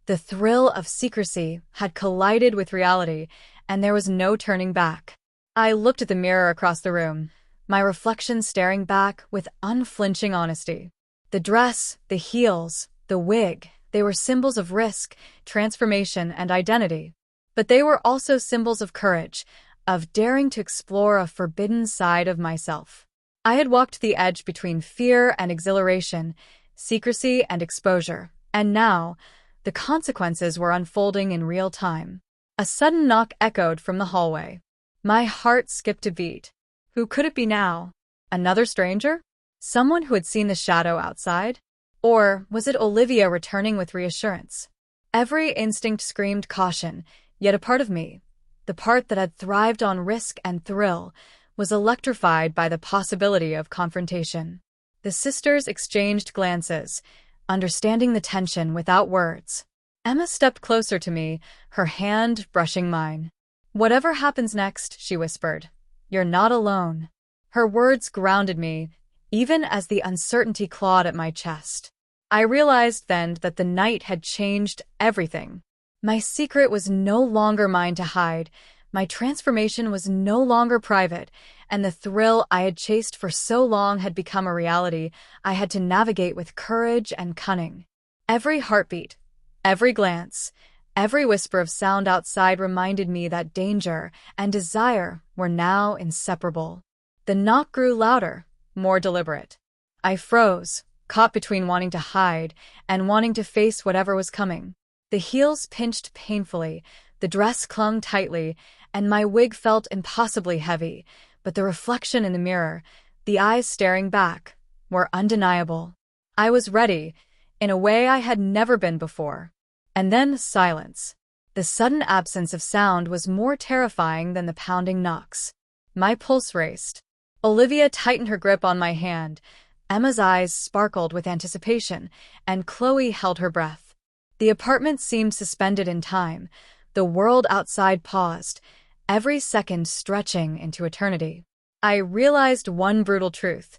The thrill of secrecy had collided with reality, and there was no turning back. I looked at the mirror across the room, my reflection staring back with unflinching honesty. The dress, the heels, the wig, they were symbols of risk, transformation, and identity. But they were also symbols of courage, of daring to explore a forbidden side of myself. I had walked the edge between fear and exhilaration, secrecy and exposure, and now, the consequences were unfolding in real time. A sudden knock echoed from the hallway. My heart skipped a beat. Who could it be now? Another stranger? Someone who had seen the shadow outside? Or was it Olivia returning with reassurance? Every instinct screamed caution, yet a part of me, the part that had thrived on risk and thrill, was electrified by the possibility of confrontation. The sisters exchanged glances, understanding the tension without words. Emma stepped closer to me, her hand brushing mine. "Whatever happens next," she whispered, "you're not alone." Her words grounded me, even as the uncertainty clawed at my chest. I realized then that the night had changed everything. My secret was no longer mine to hide, my transformation was no longer private, and the thrill I had chased for so long had become a reality I had to navigate with courage and cunning. Every heartbeat, every glance, every whisper of sound outside reminded me that danger and desire were now inseparable. The knock grew louder, more deliberate. I froze, caught between wanting to hide and wanting to face whatever was coming. The heels pinched painfully, the dress clung tightly, and my wig felt impossibly heavy, but the reflection in the mirror, the eyes staring back, were undeniable. I was ready, in a way I had never been before. And then silence. The sudden absence of sound was more terrifying than the pounding knocks. My pulse raced. Olivia tightened her grip on my hand. Emma's eyes sparkled with anticipation, and Chloe held her breath. The apartment seemed suspended in time. The world outside paused, every second stretching into eternity. I realized one brutal truth.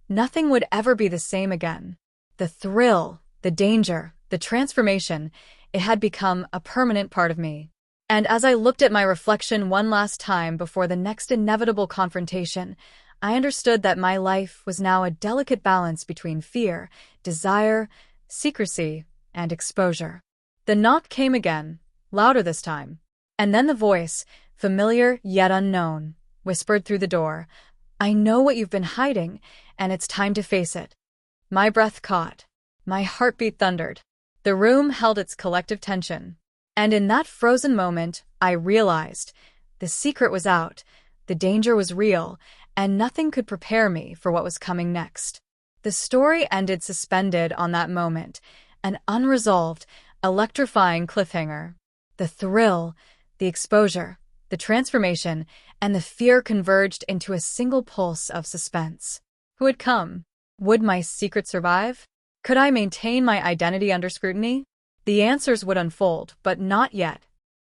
Nothing would ever be the same again. The thrill, the danger, the transformation, it had become a permanent part of me. And as I looked at my reflection one last time before the next inevitable confrontation, I understood that my life was now a delicate balance between fear, desire, secrecy, and exposure. The knock came again, louder this time. And then the voice, familiar yet unknown, whispered through the door, "I know what you've been hiding, and it's time to face it." My breath caught. My heartbeat thundered. The room held its collective tension. And in that frozen moment, I realized the secret was out, the danger was real, and nothing could prepare me for what was coming next. The story ended suspended on that moment, an unresolved, electrifying cliffhanger. The thrill, the exposure, the transformation, and the fear converged into a single pulse of suspense. Who had come? Would my secret survive? Could I maintain my identity under scrutiny? The answers would unfold, but not yet.